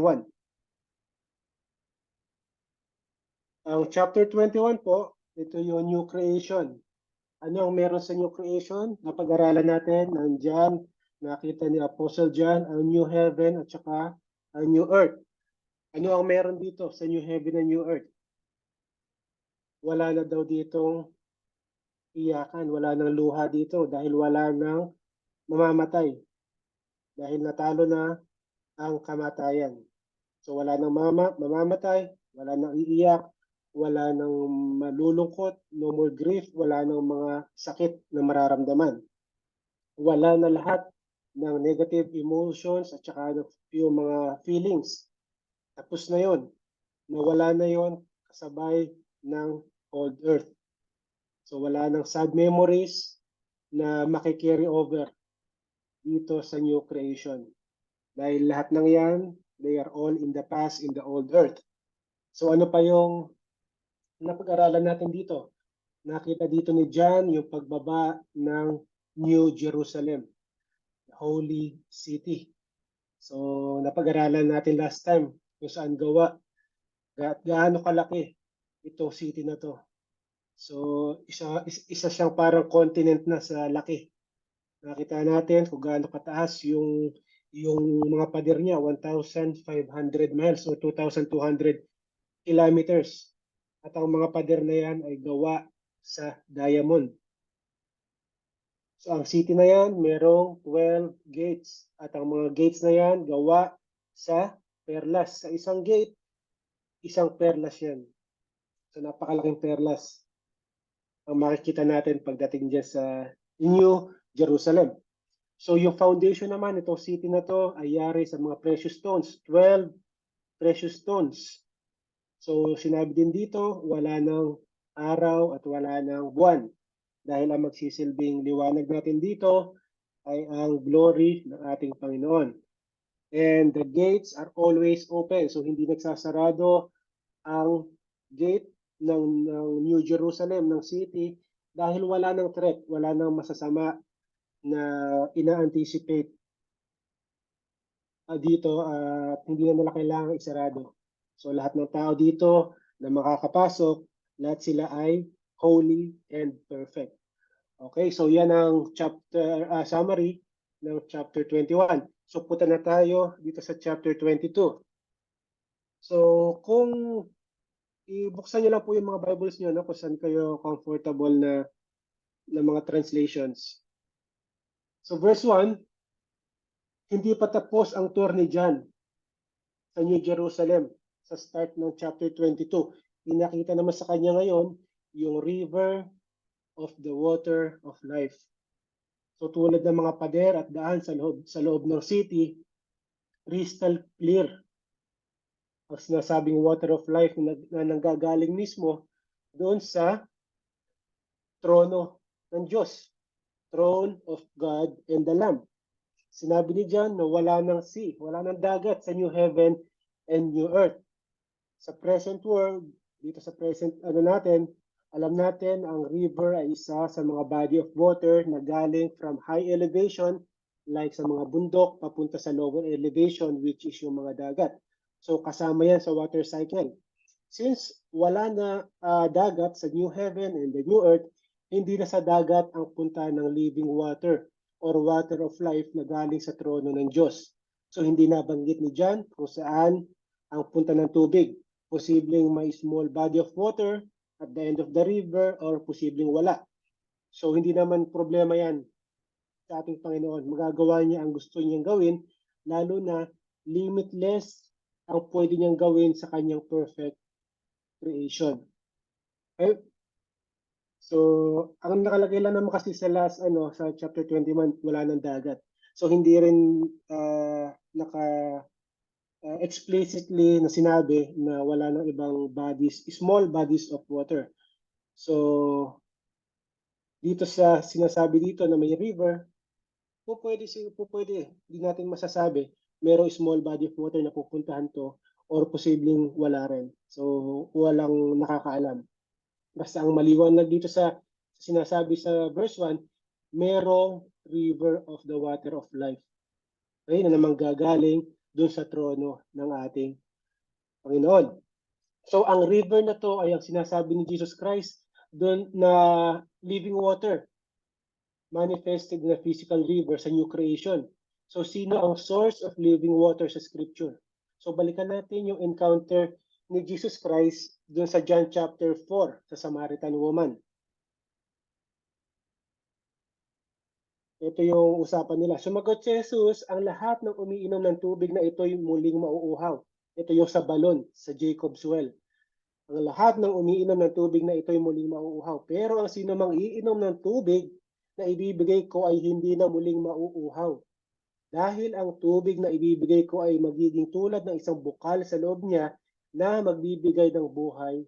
1. Ang chapter 21 po, ito yung new creation. Ano ang meron sa new creation? Napag-aralan natin, nandiyan, nakita ni Apostle John, ang new heaven at saka ang new earth. Ano ang meron dito sa new heaven and new earth? Wala na daw ditong iyakan, wala nang luha dito dahil wala nang mamamatay. Dahil natalo na ang kamatayan. So wala nang mamamatay, wala nang iiyak, wala nang malulungkot, no more grief, wala nang mga sakit na mararamdaman. Wala na lahat ng negative emotions at saka yung mga feelings. Tapos na yon. Nawala na yon kasabay ng old earth. So wala nang sad memories na makikarry over dito sa new creation. Dahil lahat ng yan, they are all in the past, in the old earth. So ano pa yung napag-aralan natin dito? Nakita dito ni John yung pagbaba ng New Jerusalem, the Holy City. So napag-aralan natin last time kung saan gawa, gaano kalaki itong city na to. So isa siyang parang continent na sa laki. Nakita natin kung gaano kataas yung mga pader niya, 1,500 miles o 2,200 kilometers. At ang mga pader na yan ay gawa sa diamond. So ang city na yan, merong 12 gates. At ang mga gates na yan, gawa sa perlas. Sa isang gate, isang perlas yan. So napakalaking perlas ang makikita natin pagdating dyan sa New Jerusalem. So yung foundation naman, itong city na to ay yari sa mga precious stones. 12 precious stones. So sinabi din dito, wala ng araw at wala ng buwan. Dahil ang magsisilbing liwanag natin dito ay ang glory ng ating Panginoon. And the gates are always open. So hindi nagsasarado ang gate ng New Jerusalem, ng city, dahil wala ng threat, wala ng masasama na ina-anticipate dito at hindi na nila kailangan isarado. So lahat ng tao dito na makakapasok, lahat sila ay holy and perfect. Okay, so yan ang chapter summary ng chapter 21. So punta na tayo dito sa chapter 22. So kung ibuksan niyo lang po yung mga Bibles niyo, no, kung saan kayo comfortable na mga translations. So verse 1, hindi pa tapos ang tour ni John sa New Jerusalem sa start ng chapter 22. Pinakita naman sa kanya ngayon yung river of the water of life. So tulad ng mga pader at daan sa loob ng city, crystal clear ang sinasabing water of life na nanggagaling mismo doon sa trono ng Diyos, throne of God and the Lamb. Sinabi ni John na wala ng sea, wala ng dagat sa new heaven and new earth. Sa present world, dito sa present natin, alam natin ang river ay isa sa mga body of water na galing from high elevation like sa mga bundok papunta sa lower elevation which is yung mga dagat. So kasama yan sa water cycle. Since wala na dagat sa new heaven and the new earth, hindi na sa dagat ang punta ng living water or water of life na galing sa trono ng Diyos. So hindi nabanggit ni John kung saan ang punta ng tubig. Posibleng may small body of water at the end of the river or posibleng wala. So hindi naman problema yan sa ating Panginoon. Magagawa niya ang gusto niyang gawin, lalo na limitless ang pwede niyang gawin sa kanyang perfect creation. Okay? So, ang nakalagay lang naman kasi sa last sa chapter 21, wala ng dagat. So hindi rin explicitly na sinabi na wala ng ibang bodies, small bodies of water. So dito sa sinasabi dito na may river, pwede, hindi natin masasabi merong small body of water na pupuntahan to or posibleng wala rin. So walang nakakaalam. Basta ang maliwanag dito sa sinasabi sa verse 1, merong river of the water of life. Okay, na naman gagaling dun sa trono ng ating Panginoon. So ang river na to ay ang sinasabi ni Jesus Christ dun na living water manifested na physical river sa new creation. So sino ang source of living water sa scripture? So balikan natin yung encounter ni Jesus Christ dun sa John chapter 4 sa Samaritan woman. Ito yung usapan nila. Sumagot si Jesus, ang lahat ng umiinom ng tubig na ito yung muling mauuhaw. Ito yung sa balon, sa Jacob's well. Ang lahat ng umiinom ng tubig na ito ay muling mauuhaw. Pero ang sino mang iinom ng tubig na ibibigay ko ay hindi na muling mauuhaw. Dahil ang tubig na ibibigay ko ay magiging tulad ng isang bukal sa loob niya na magbibigay ng buhay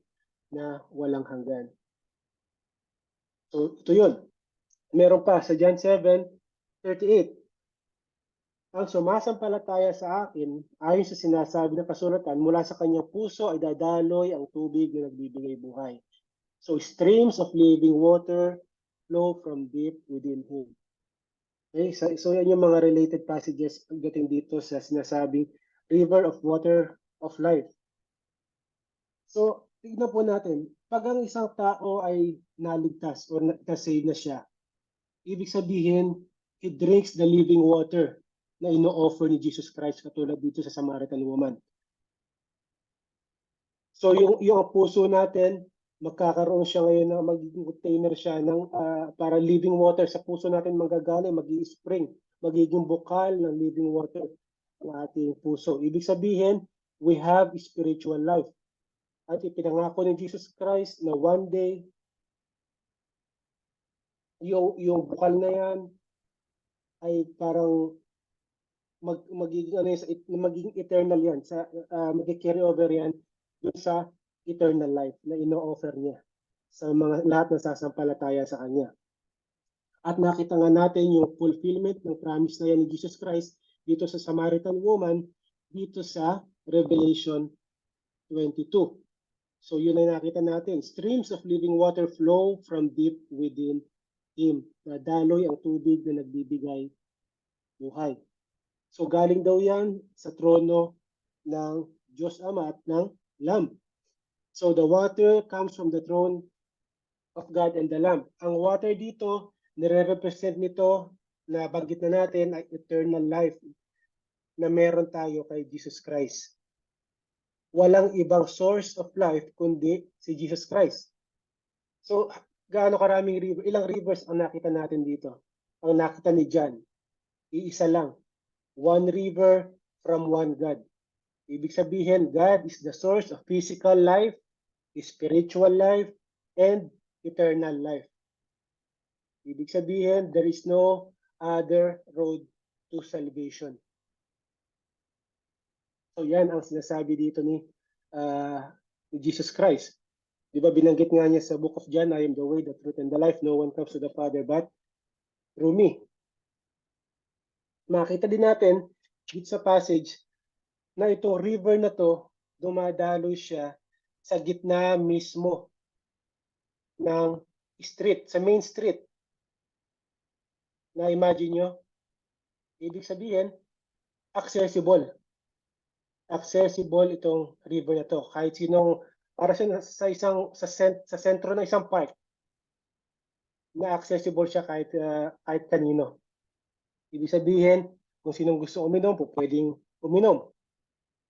na walang hanggan. So, ito yun. Meron pa sa John 7:38. Ang sumasampalataya sa akin, ayon sa sinasabi ng kasulatan, mula sa kanyang puso ay dadaloy ang tubig na nagbibigay buhay. So streams of living water flow from deep within him. Okay, so yan yung mga related passages pagdating dito sa sinasabing river of water of life. So, tignan po natin, pag ang isang tao ay naligtas or nasave na siya, ibig sabihin, he drinks the living water na ino-offer ni Jesus Christ katulad dito sa Samaritan woman. So yung puso natin, magkakaroon siya ngayon na magiging container siya ng para living water sa puso natin manggagaling, magi-spring, magiging bukal ng living water ng ating puso. Ibig sabihin, we have spiritual life. At ipinangako ni Jesus Christ na one day, yung bukal na yan ay parang magiging eternal yan, mag-carry over yan dun sa eternal life na ino-offer niya sa mga lahat ng sasampalataya sa kanya. At nakita nga natin yung fulfillment ng promise na yan ni Jesus Christ dito sa Samaritan woman, dito sa Revelation 22. So yun ay nakita natin, streams of living water flow from deep within him. Nadaloy ang tubig na nagbibigay buhay. So galing daw yan sa trono ng Diyos Ama at ng Lamb. So the water comes from the throne of God and the Lamb. Ang water dito, nire-represent nito na banggit na natin ay eternal life na meron tayo kay Jesus Christ. Walang ibang source of life kundi si Jesus Christ. So gaano karaming river, ilang rivers ang nakita natin dito? Ang nakita ni John, iisa lang. One river from one God. Ibig sabihin, God is the source of physical life, spiritual life, and eternal life. Ibig sabihin, there is no other road to salvation. So yan ang sinasabi dito ni Jesus Christ. Di ba binanggit nga niya sa book of John, I am the way, the truth, and the life. No one comes to the Father but through me. Makita din natin dito sa passage na itong river na to, dumadaloy siya sa gitna mismo ng street, sa main street. Na-imagine nyo? Ibig sabihin, accessible. Accessible itong river na to. Kahit sinong, para sa sentro ng isang park, na accessible siya kahit kanino. Ibig sabihin, kung sinong gusto uminom, pwedeng uminom.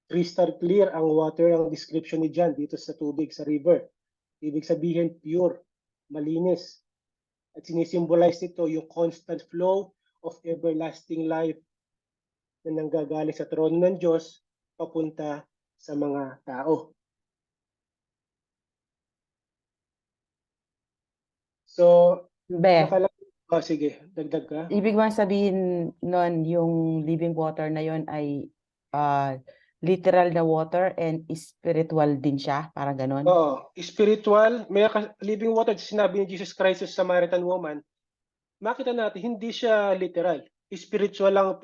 Crystal clear ang water, ang description ni John dito sa tubig, sa river. Ibig sabihin, pure, malinis. At sinisimbolize nito yung constant flow of everlasting life na nanggagaling sa trono ng Diyos papunta sa mga tao. So, sige, dagdag ka. Ibig bang sabihin nun, yung living water na yon ay literal na water and spiritual din siya, parang ganon? Oo, spiritual, may living water, sinabi ni Jesus Christ sa Samaritan woman, makita natin, hindi siya literal. Spiritual lang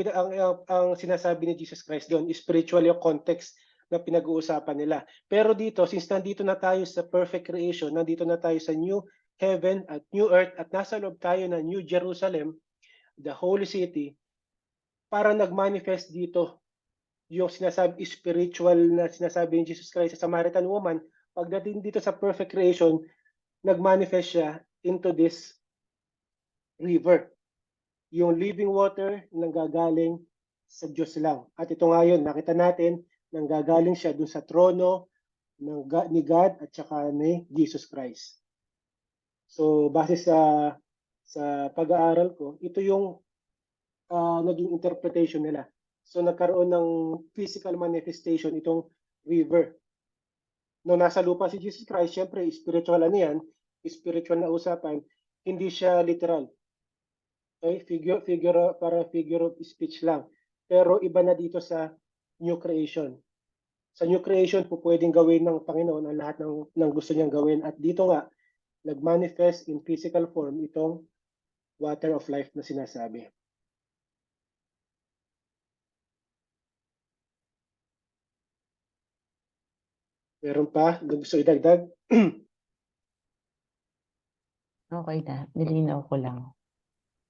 ang sinasabi ni Jesus Christ doon. Spiritual yung context na pinag-uusapan nila. Pero dito, since nandito na tayo sa perfect creation, nandito na tayo sa new heaven at new earth, at nasa loob tayo ng New Jerusalem, the holy city, para nag-manifest dito yung sinasabi spiritual na sinasabi ni Jesus Christ sa Samaritan woman, pagdating dito sa perfect creation, nagmanifest siya into this river. Yung living water nanggagaling sa Diyos lang. At ito nga yun, nakita natin, nanggagaling siya dun sa trono ni God at saka ni Jesus Christ. So, base sa pag-aaral ko, ito yung naging interpretation nila. So, nagkaroon ng physical manifestation itong river. Nung nasa lupa si Jesus Christ, syempre, spiritual ano yan, spiritual na usapan, hindi siya literal. Okay, figure of speech lang. Pero iba na dito sa new creation. Sa new creation po pwedeng gawin ng Panginoon ang lahat ng gusto niyang gawin. At dito nga, nag-manifest in physical form itong water of life na sinasabi. Meron pa? Gusto idagdag? Okay na, nilinaw ko lang.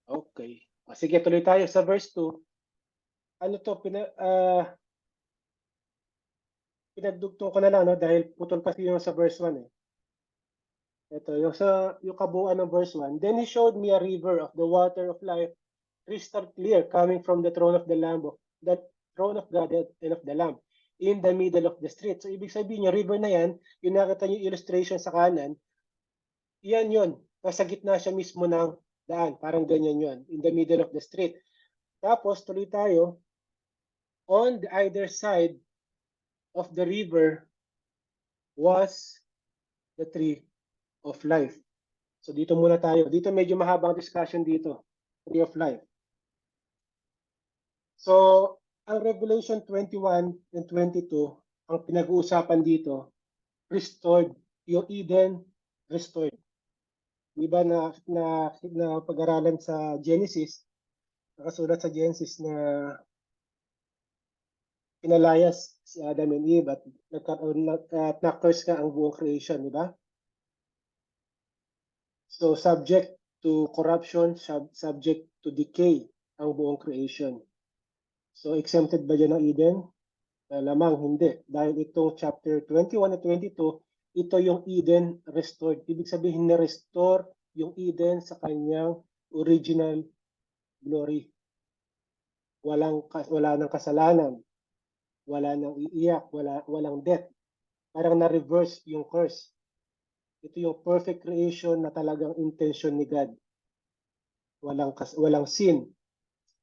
Okay. Sige, tuloy tayo sa verse 2. Ano to? Pinagdugtong ko na lang, no? Dahil putol kasi yung sa verse 1 eh. Ito, yung kabuuan ng verse 1. Then he showed me a river of the water of life, crystal clear, coming from the throne of the Lamb, the throne of God and of the Lamb, in the middle of the street. So, ibig sabihin, yung river na yan, yung nakita niyo illustration sa kanan, yan yun. Nasa gitna siya mismo ng daan. Parang ganyan yun. In the middle of the street. Tapos, tuloy tayo. On the either side of the river was the tree of life. So, dito muna tayo. Dito medyo mahabang discussion dito. Tree of life. So, ang Revelation 21 and 22, ang pinag-uusapan dito, restored. Yung Eden, restored. Diba na pag-aralan sa Genesis, nakasulat sa Genesis na pinalayas si Adam and Eve at na-curse ka ang buong creation, di ba? So, subject to corruption, subject to decay ang buong creation. So, exempted ba dyan ang Eden? Lamang hindi. Dahil itong chapter 21 at 22, ito yung Eden restored. Ibig sabihin na-restore yung Eden sa kanyang original glory. Wala nang kasalanan, wala nang iiyak, walang death. Parang na-reverse yung curse. Ito yung perfect creation na talagang intention ni God. Walang sin.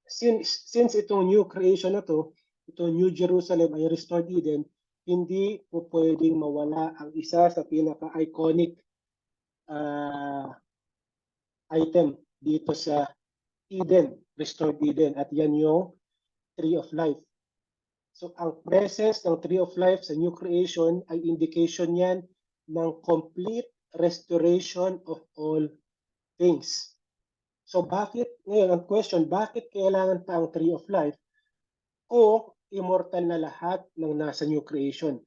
Since itong new creation na to, itong New Jerusalem ay restored Eden, hindi po pwedeng mawala ang isa sa pinaka-iconic item dito sa Eden, restored Eden. At yan yung Tree of Life. So ang presence ng Tree of Life sa new creation ay indication yan ng complete restoration of all things. So bakit, ngayon ang question, bakit kailangan pa ang Tree of Life o immortal na lahat ng nasa new creation?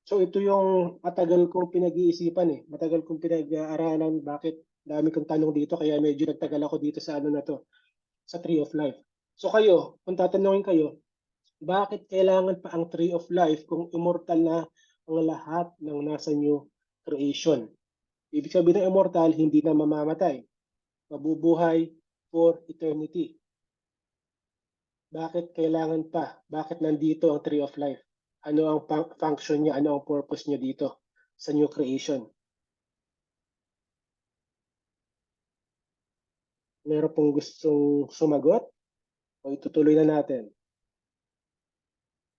So ito yung matagal kong pinag-iisipan eh. Matagal kong pinag-aaralan bakit dami kong tanong dito kaya medyo nagtagal ako dito sa ano na to, sa Tree of Life. So kayo, kung tatanungin kayo, bakit kailangan pa ang Tree of Life kung immortal na ang lahat ng nasa new creation? Ibig sabihin ng immortal, hindi na mamamatay. Mabubuhay for eternity. Bakit kailangan pa? Bakit nandito ang Tree of Life? Ano ang function niya? Ano ang purpose niya dito sa new creation? Meron pong gustong sumagot? O itutuloy na natin?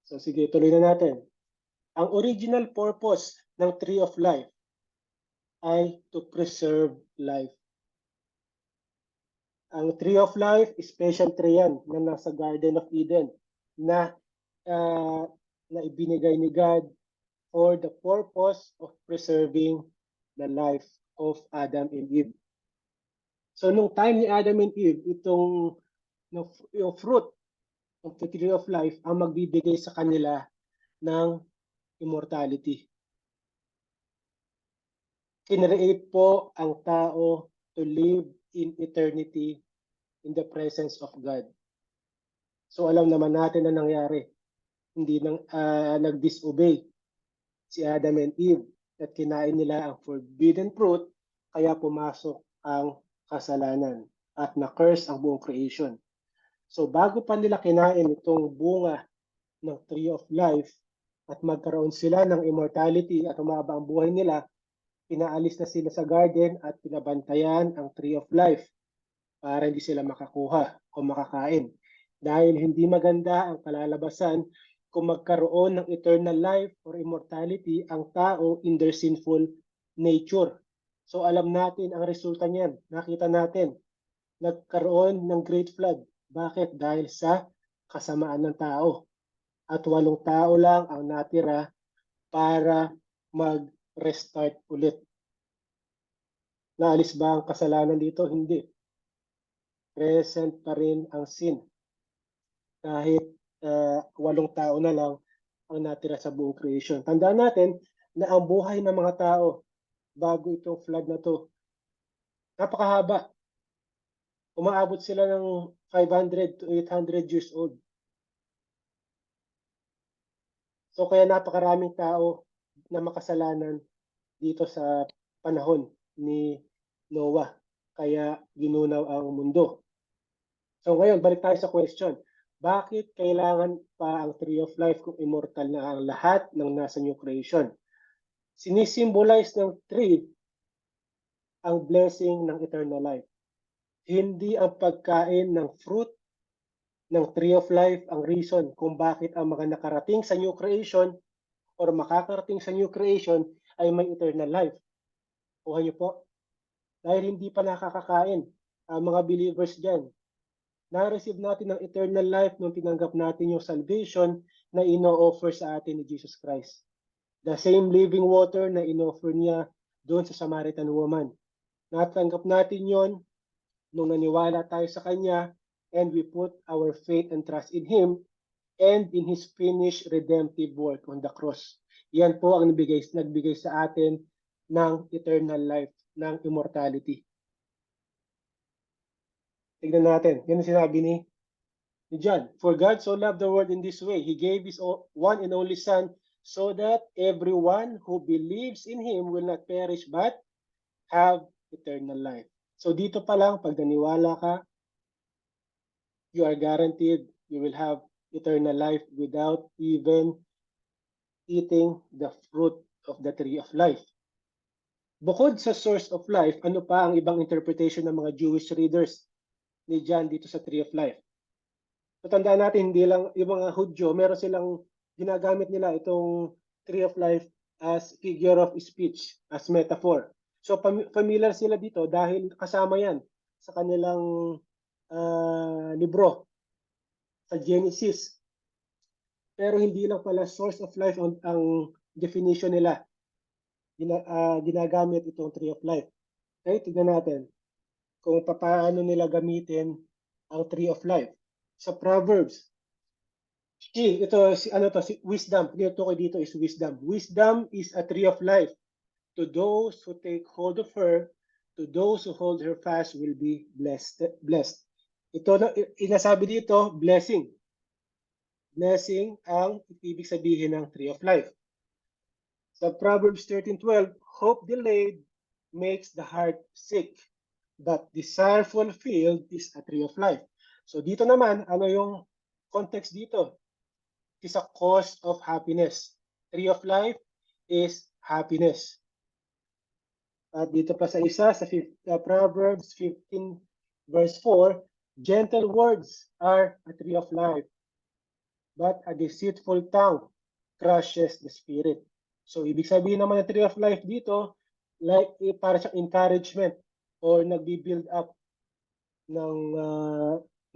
So sige, tuloy na natin. Ang original purpose ng Tree of Life ay to preserve life. Ang Tree of Life, special tree yan na nasa Garden of Eden na ibinigay ni God for the purpose of preserving the life of Adam and Eve. So nung time ni Adam and Eve, itong yung fruit of the Tree of Life ang magbibigay sa kanila ng immortality. Kinreate po ang tao to live in eternity in the presence of God. So alam naman natin na nangyari. hindi nag-disobey si Adam and Eve at kinain nila ang forbidden fruit, kaya pumasok ang kasalanan at na-curse ang buong creation. So bago pa nila kinain itong bunga ng Tree of Life at magkaroon sila ng immortality at humaba ang buhay nila, pinaalis na sila sa garden at pinabantayan ang Tree of Life para hindi sila makakuha o makakain. Dahil hindi maganda ang kalalabasan kung magkaroon ng eternal life or immortality ang tao in their sinful nature. So alam natin ang resulta niyan. Nakita natin, nagkaroon ng great flood. Bakit? Dahil sa kasamaan ng tao. At 8 tao lang ang natira para mag-restart ulit. Naalis ba ang kasalanan dito? Hindi. Present pa rin ang sin. Kahit 8 tao na lang ang natira sa buong creation. Tandaan natin na ang buhay ng mga tao bago itong flood na to, napakahaba. Umaabot sila ng 500 to 800 years old. So kaya napakaraming tao na makasalanan dito sa panahon ni Noah. Kaya ginunaw ang mundo. So ngayon, balik tayo sa question. Bakit kailangan pa ang Tree of Life kung immortal na ang lahat ng nasa new creation? Sinisimbolize ng tree ang blessing ng eternal life. Hindi ang pagkain ng fruit ng Tree of Life ang reason kung bakit ang mga nakarating sa new creation or makakarating sa new creation ay may eternal life. Kuha niyo po. Dahil hindi pa nakakakain ang mga believers dyan. Na-receive natin ang eternal life nung tinanggap natin yung salvation na ino-offer sa atin ni Jesus Christ. The same living water na in-offer niya doon sa Samaritan woman. Natanggap natin yon nung naniwala tayo sa Kanya and we put our faith and trust in Him and in His finished redemptive work on the cross. Yan po ang nagbigay sa atin ng eternal life, ng immortality. Tignan natin. Yan ang sinabi ni John. For God so loved the world in this way. He gave His one and only Son so that everyone who believes in Him will not perish but have eternal life. So dito pa lang, pag naniwala ka, you are guaranteed you will have eternal life without even eating the fruit of the tree of life. Bukod sa source of life, ano pa ang ibang interpretation ng mga Jewish readers ni John dito sa tree of life? So tandaan natin, hindi lang yung mga Hudyo, meron silang ginagamit nila itong tree of life as figure of speech, as metaphor. So familiar sila dito dahil kasama yan sa kanilang libro sa Genesis. Pero hindi lang pala source of life ang definition nila. Ginagamit itong tree of life. Okay, tignan natin kung paano nila gamitin ang tree of life. Sa Proverbs, wisdom. Tinutukoy dito is wisdom. Wisdom is a tree of life. To those who take hold of her, to those who hold her fast will be blessed. Ito na inasabi dito, blessing. Blessing ang ibig sabihin ng tree of life. Sa Proverbs 13:12, hope delayed makes the heart sick, but desire fulfilled is a tree of life. So dito naman, ano yung context dito? It's a cause of happiness. Tree of life is happiness. At dito pa sa isa, sa Proverbs 15 verse 4, gentle words are a tree of life, but a deceitful tongue crushes the spirit. So ibig sabihin naman ng tree of life dito, like para sa encouragement or nagbi-build up ng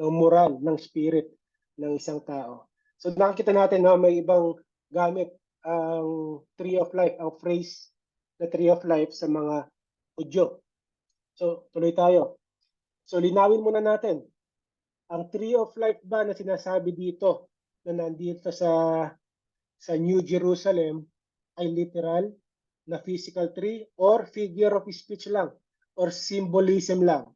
moral, ng spirit ng isang tao. So nakikita natin na may ibang gamit ang tree of life, ang phrase na tree of life sa mga Hudyo. So tuloy tayo. So linawin muna natin. Ang tree of life ba na sinasabi dito na nandito sa New Jerusalem ay literal na physical tree or figure of speech lang or symbolism lang?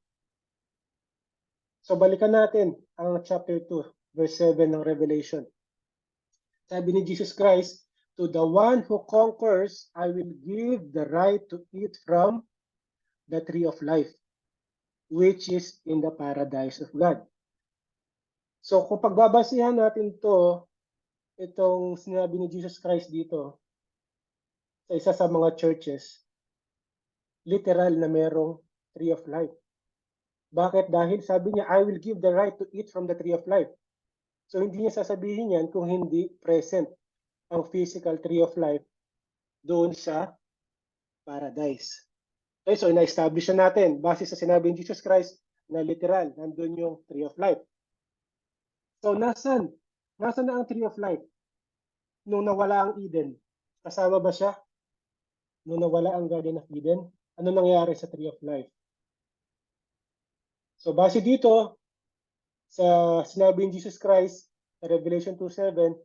So balikan natin ang chapter 2, verse 7 ng Revelation. Sabi ni Jesus Christ, to the one who conquers, I will give the right to eat from the tree of life, which is in the paradise of God. So kung pagbabasihan natin itong sinabi ni Jesus Christ dito sa isa sa mga churches, literal na merong tree of life. Bakit? Dahil sabi niya, I will give the right to eat from the tree of life. So hindi niya sasabihin yan kung hindi present ang physical tree of life doon sa paradise. Okay, so na-establish na natin base sa sinabi ni Jesus Christ na literal, nandun yung tree of life. So nasan? Nasan na ang tree of life? Nung nawala ang Eden, kasama ba siya? Nung nawala ang Garden of Eden, ano nangyari sa tree of life? So base dito sa sinabi ni Jesus Christ sa Revelation 2:7,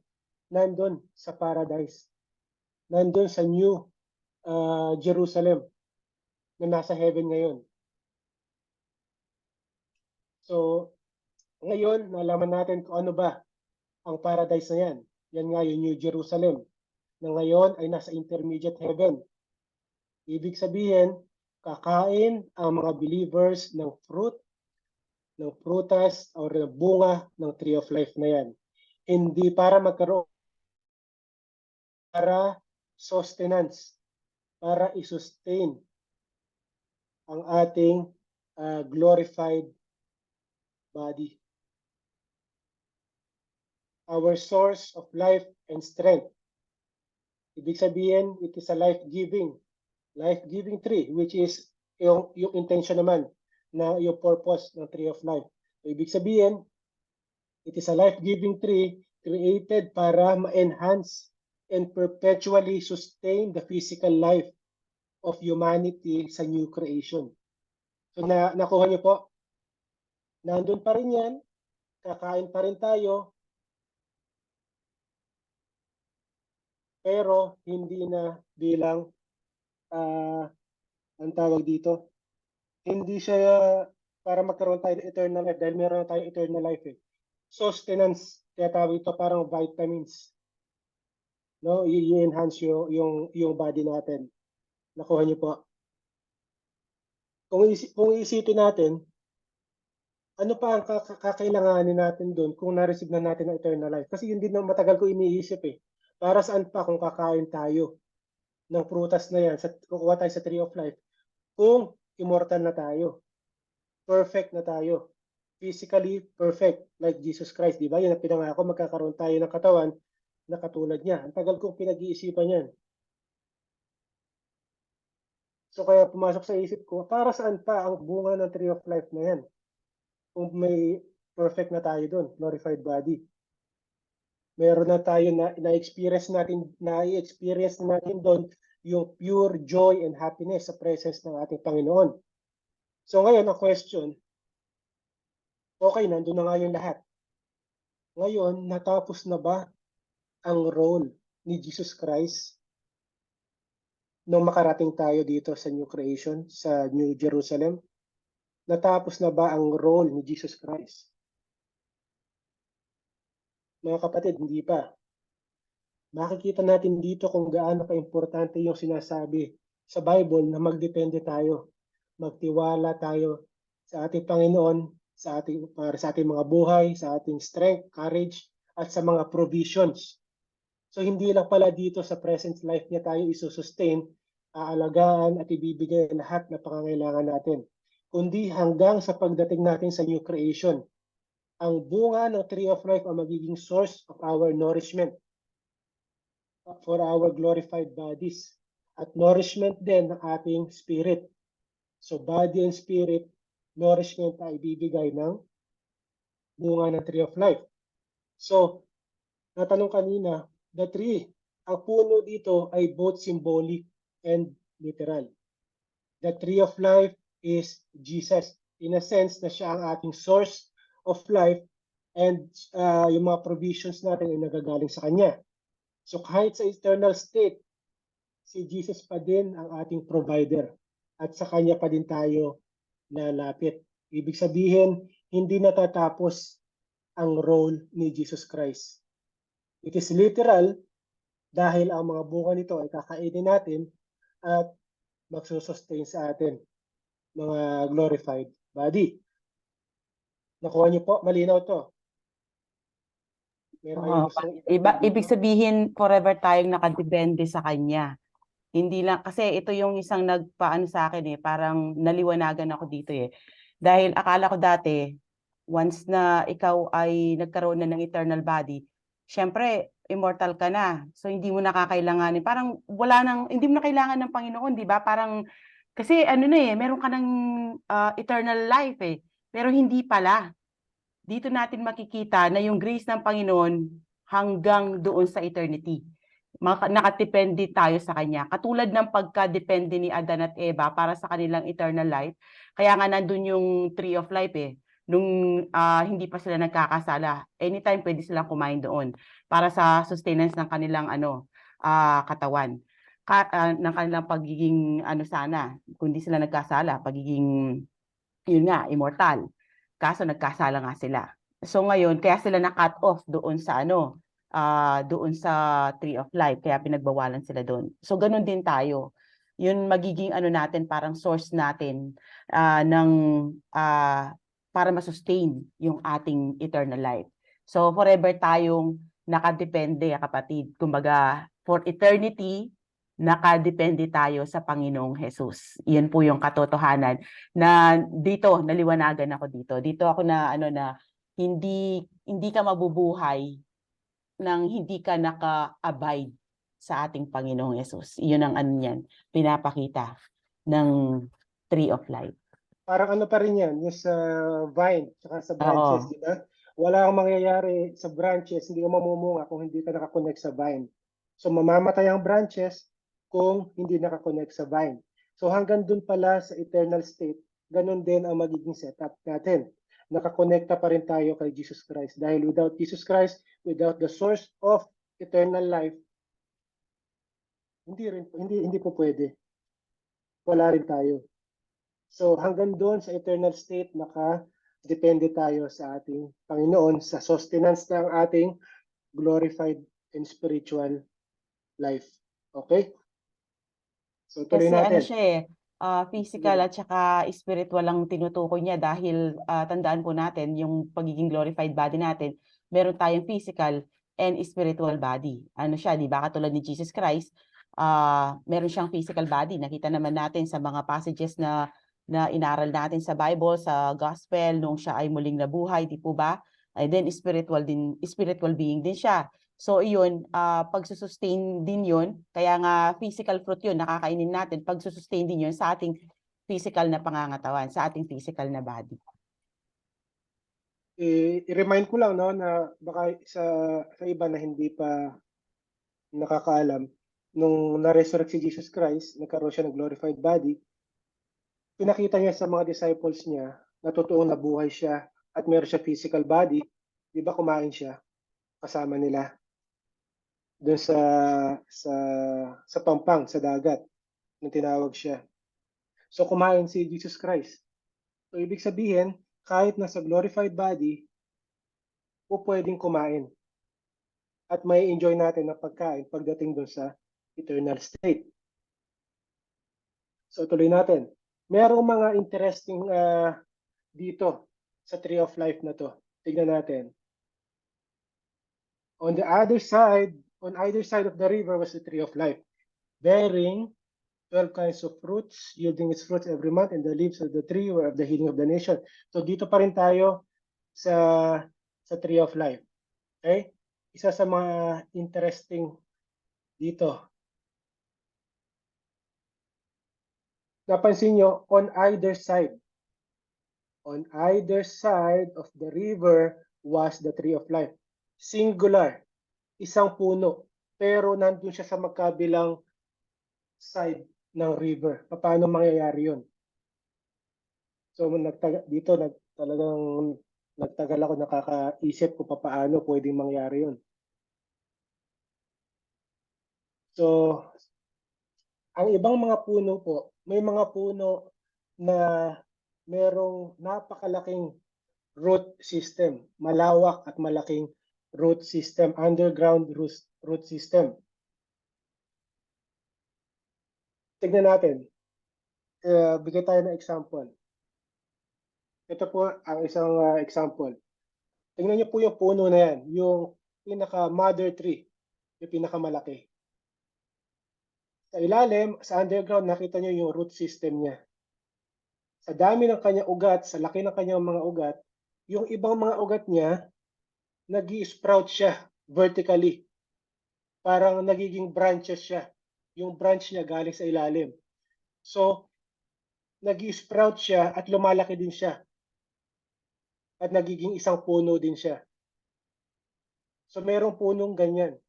nandun sa paradise. Nandun sa New Jerusalem na nasa heaven ngayon. So ngayon, nalaman natin kung ano ba ang paradise na yan. Yan nga yung New Jerusalem na ngayon ay nasa intermediate heaven. Ibig sabihin, kakain ang mga believers ng fruit, ng prutas o ng bunga ng tree of life na yan. Hindi para magkaroon, para sustenance, para i-sustain ang ating glorified body. Our source of life and strength. Ibig sabihin, it is a life-giving tree, which is yung intention naman na yung purpose ng tree of life. So, ibig sabihin, it is a life-giving tree created para ma-enhance and perpetually sustain the physical life of humanity sa new creation. So nakuha niyo po, nandun pa rin yan, kakain pa rin tayo, pero hindi na bilang ang tawag dito, hindi siya para magkaroon tayo ng eternal life dahil meron na tayong eternal life eh. Sustenance, kaya tawag ito parang vitamins. No, i-enhance yung body natin. Nakuha niyo po. Kung isipin natin, ano pa ang kakailanganin natin doon kung na-receive na natin ang eternal life? Kasi yun din ang matagal ko iniisip eh. Para saan pa kung kakain tayo ng prutas na yan, kukuha tayo sa tree of life, kung immortal na tayo, perfect na tayo, physically perfect like Jesus Christ, di ba? Yan ang pinangako, magkakaroon tayo ng katawan na katulad niya. Ang tagal kong pinag-iisipan yan. So kaya pumasok sa isip ko, para saan pa ang bunga ng tree of life na yan? Kung may perfect na tayo doon, glorified body. Meron na tayo na-experience natin doon yung pure joy and happiness sa presence ng ating Panginoon. So ngayon, ang question, okay, nandun na nga yung lahat. Ngayon, natapos na ba ang role ni Jesus Christ nung makarating tayo dito sa New Creation, sa New Jerusalem? Natapos na ba ang role ni Jesus Christ? Mga kapatid, hindi pa. Makikita natin dito kung gaano ka-importante yung sinasabi sa Bible na magdepende tayo, magtiwala tayo sa ating Panginoon, para sa ating mga buhay, sa ating strength, courage, at sa mga provisions. So hindi lang pala dito sa present life niya tayo isusustain, aalagaan at ibibigay lahat na pangangailangan natin, kundi hanggang sa pagdating natin sa new creation. Ang bunga ng tree of life ang magiging source of our nourishment for our glorified bodies at nourishment din ng ating spirit. So body and spirit, nourishment ay ibibigay ng bunga ng tree of life. So, natanong kanina, the tree, ang puno dito ay both symbolic and literal. The tree of life is Jesus. In a sense na siya ang ating source of life and yung mga provisions natin ay nagagaling sa Kanya. So kahit sa eternal state, si Jesus pa din ang ating provider at sa Kanya pa din tayo lalapit. Ibig sabihin, hindi natatapos ang role ni Jesus Christ. It is literal dahil ang mga bunga nito ay kakainin natin at magsusustain sa atin mga glorified body. Nakuha niyo po? Malinaw to. Meron kayong Oo. gustong Ibig sabihin, forever tayong nakadepende sa Kanya. Hindi lang, kasi ito yung isang nagpaano sa akin parang naliwanagan ako dito Dahil akala ko dati, once na ikaw ay nagkaroon na ng eternal body, syempre, immortal ka na. So, hindi mo nakakailanganin. Parang hindi mo na kailangan ng Panginoon, di ba? Parang, kasi meron ka ng eternal life Pero hindi pala. Dito natin makikita na yung grace ng Panginoon hanggang doon sa eternity. Nakadepende tayo sa Kanya. Katulad ng pagka-depende ni Adan at Eva para sa kanilang eternal life. Kaya nga nandun yung tree of life Nung hindi pa sila nagkakasala. Anytime pwede silang kumain doon para sa sustenance ng kanilang katawan. Ng kanilang pagiging kundi sila nagkasala, pagiging yun nga, immortal. Kaso nagkasala nga sila. So ngayon, kaya sila na-cut off doon sa doon sa Tree of Life, kaya pinagbawalan sila doon. So ganun din tayo. Yun magiging natin, parang source natin ng para ma-sustain yung ating eternal life. So forever tayong nakadepende, kapatid. Kumbaga, for eternity, nakadepende tayo sa Panginoong Jesus. Iyan po yung katotohanan na dito naliwanagan ako dito. Dito ako na hindi ka mabubuhay nang hindi ka naka-abide sa ating Panginoong Jesus. Iyon ang niyan, pinapakita ng Tree of Life. Parang pa rin yan, yung sa vine, tsaka sa branches, Oo. di ba? Wala kang mangyayari sa branches, hindi ka mamumunga kung hindi ka nakakonect sa vine. So mamamatay ang branches kung hindi nakakonect sa vine. So hanggang dun pala sa eternal state, ganun din ang magiging setup natin. Nakakonekta pa rin tayo kay Jesus Christ. Dahil without Jesus Christ, without the source of eternal life, hindi po pwede. Wala rin tayo. So hanggang doon sa eternal state, naka-depende tayo sa ating Panginoon sa sustenance ng ating glorified and spiritual life. Okay? So tuloy Kasi natin. siya physical at saka spiritual lang tinutukoy niya dahil tandaan po natin yung pagiging glorified body natin, meron tayong physical and spiritual body. Siya, di ba? Katulad ni Jesus Christ, meron siyang physical body. Nakita naman natin sa mga passages na inaral natin sa Bible, sa Gospel, nung siya ay muling nabuhay, di po ba? And then spiritual being din siya. So iyon, pagsusustain din yun, kaya nga physical fruit yun, nakakainin natin, pagsusustain din yun sa ating physical na pangangatawan, sa ating physical na body. I-remind ko lang na baka sa iba na hindi pa nakakaalam, nung na-resurrect si Jesus Christ, nagkaroon siya ng glorified body, pinakita niya sa mga disciples niya na totoong nabuhay siya at meron siya physical body, di ba kumain siya kasama nila doon sa pampang, sa dagat, nung tinawag siya. So kumain si Jesus Christ. So ibig sabihin, kahit nasa glorified body, po pwedeng kumain. At may enjoy natin ang pagkain pagdating doon sa eternal state. So tuloy natin. Merong mga interesting dito sa Tree of Life na to. Tignan natin. On either side of the river was the Tree of Life, bearing 12 kinds of fruits, yielding its fruits every month, and the leaves of the tree were of the healing of the nation. So dito pa rin tayo sa Tree of Life. Okay? Isa sa mga interesting dito. Napansin nyo, on either side of the river was the Tree of Life. Singular, isang puno, pero nandun siya sa magkabilang side ng river. Paano mangyayari yun? So talagang nagtagal ako nakakaisip kung paano pwedeng mangyari yun. So, ang ibang mga puno po, may mga puno na merong napakalaking root system, malawak at malaking root system, underground root system. Tignan natin. Bigay tayo ng example. Ito po ang isang example. Tingnan niyo po yung puno na yan, yung pinaka-mother tree, yung pinakamalaki. Sa ilalim, sa underground, nakita niyo yung root system niya. Sa dami ng kanyang ugat, sa laki ng kanyang mga ugat, yung ibang mga ugat niya, nag-i-sprout siya vertically. Parang nagiging branches siya. Yung branch niya galing sa ilalim. So, nag-i-sprout siya at lumalaki din siya. At nagiging isang puno din siya. So, merong punong ganyan.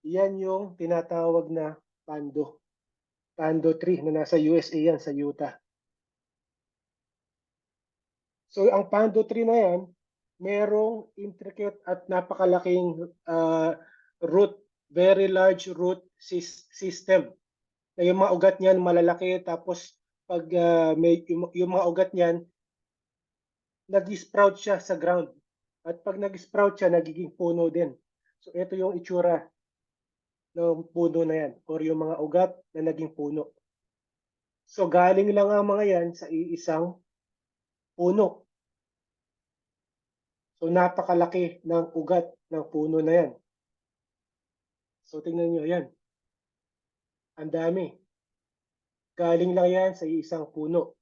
Yan yung tinatawag na pando. Pando tree na nasa USA yan, sa Utah. So, ang pando tree na yan, merong intricate at napakalaking root, very large root system. Na yung mga ugat niyan malalaki, tapos pag yung mga ugat niyan, nag-sprout siya sa ground. At pag nag-sprout siya, nagiging puno din. So, ito yung itsura ng puno na yan, or yung mga ugat na naging puno. So, galing lang ang mga yan sa iisang puno. So, napakalaki ng ugat ng puno na yan. So, tingnan nyo yan. Ang dami. Galing lang yan sa iisang puno.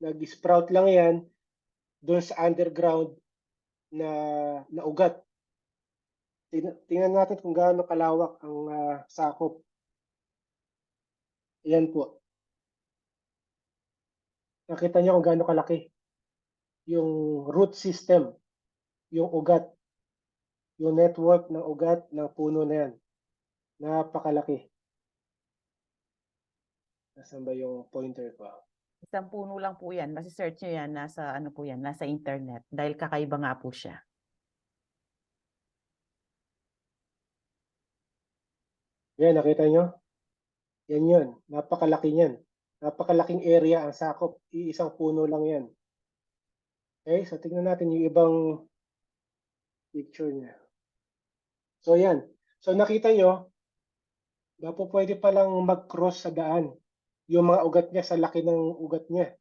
Nag-sprout lang yan doon sa underground na ugat. Tingnan natin kung gaano kalawak ang sakop. Ayan po. Nakita niyo kung gaano kalaki yung root system, yung ugat, yung network ng ugat ng puno na yan. Napakalaki. Nasaan ba yung pointer ko? Isang puno lang po yan. Masi-search nyo yan. Nasa ano po yan, nasa internet. Dahil kakaiba nga po siya. Yan, nakita nyo? Yan yun. Napakalaki yan. Napakalaking area ang sakop. Iisang puno lang yan. Okay, so tingnan natin yung ibang picture niya. So yan. So nakita nyo, dapat pwede palang mag-cross sa daan yung mga ugat niya sa laki ng ugat niya.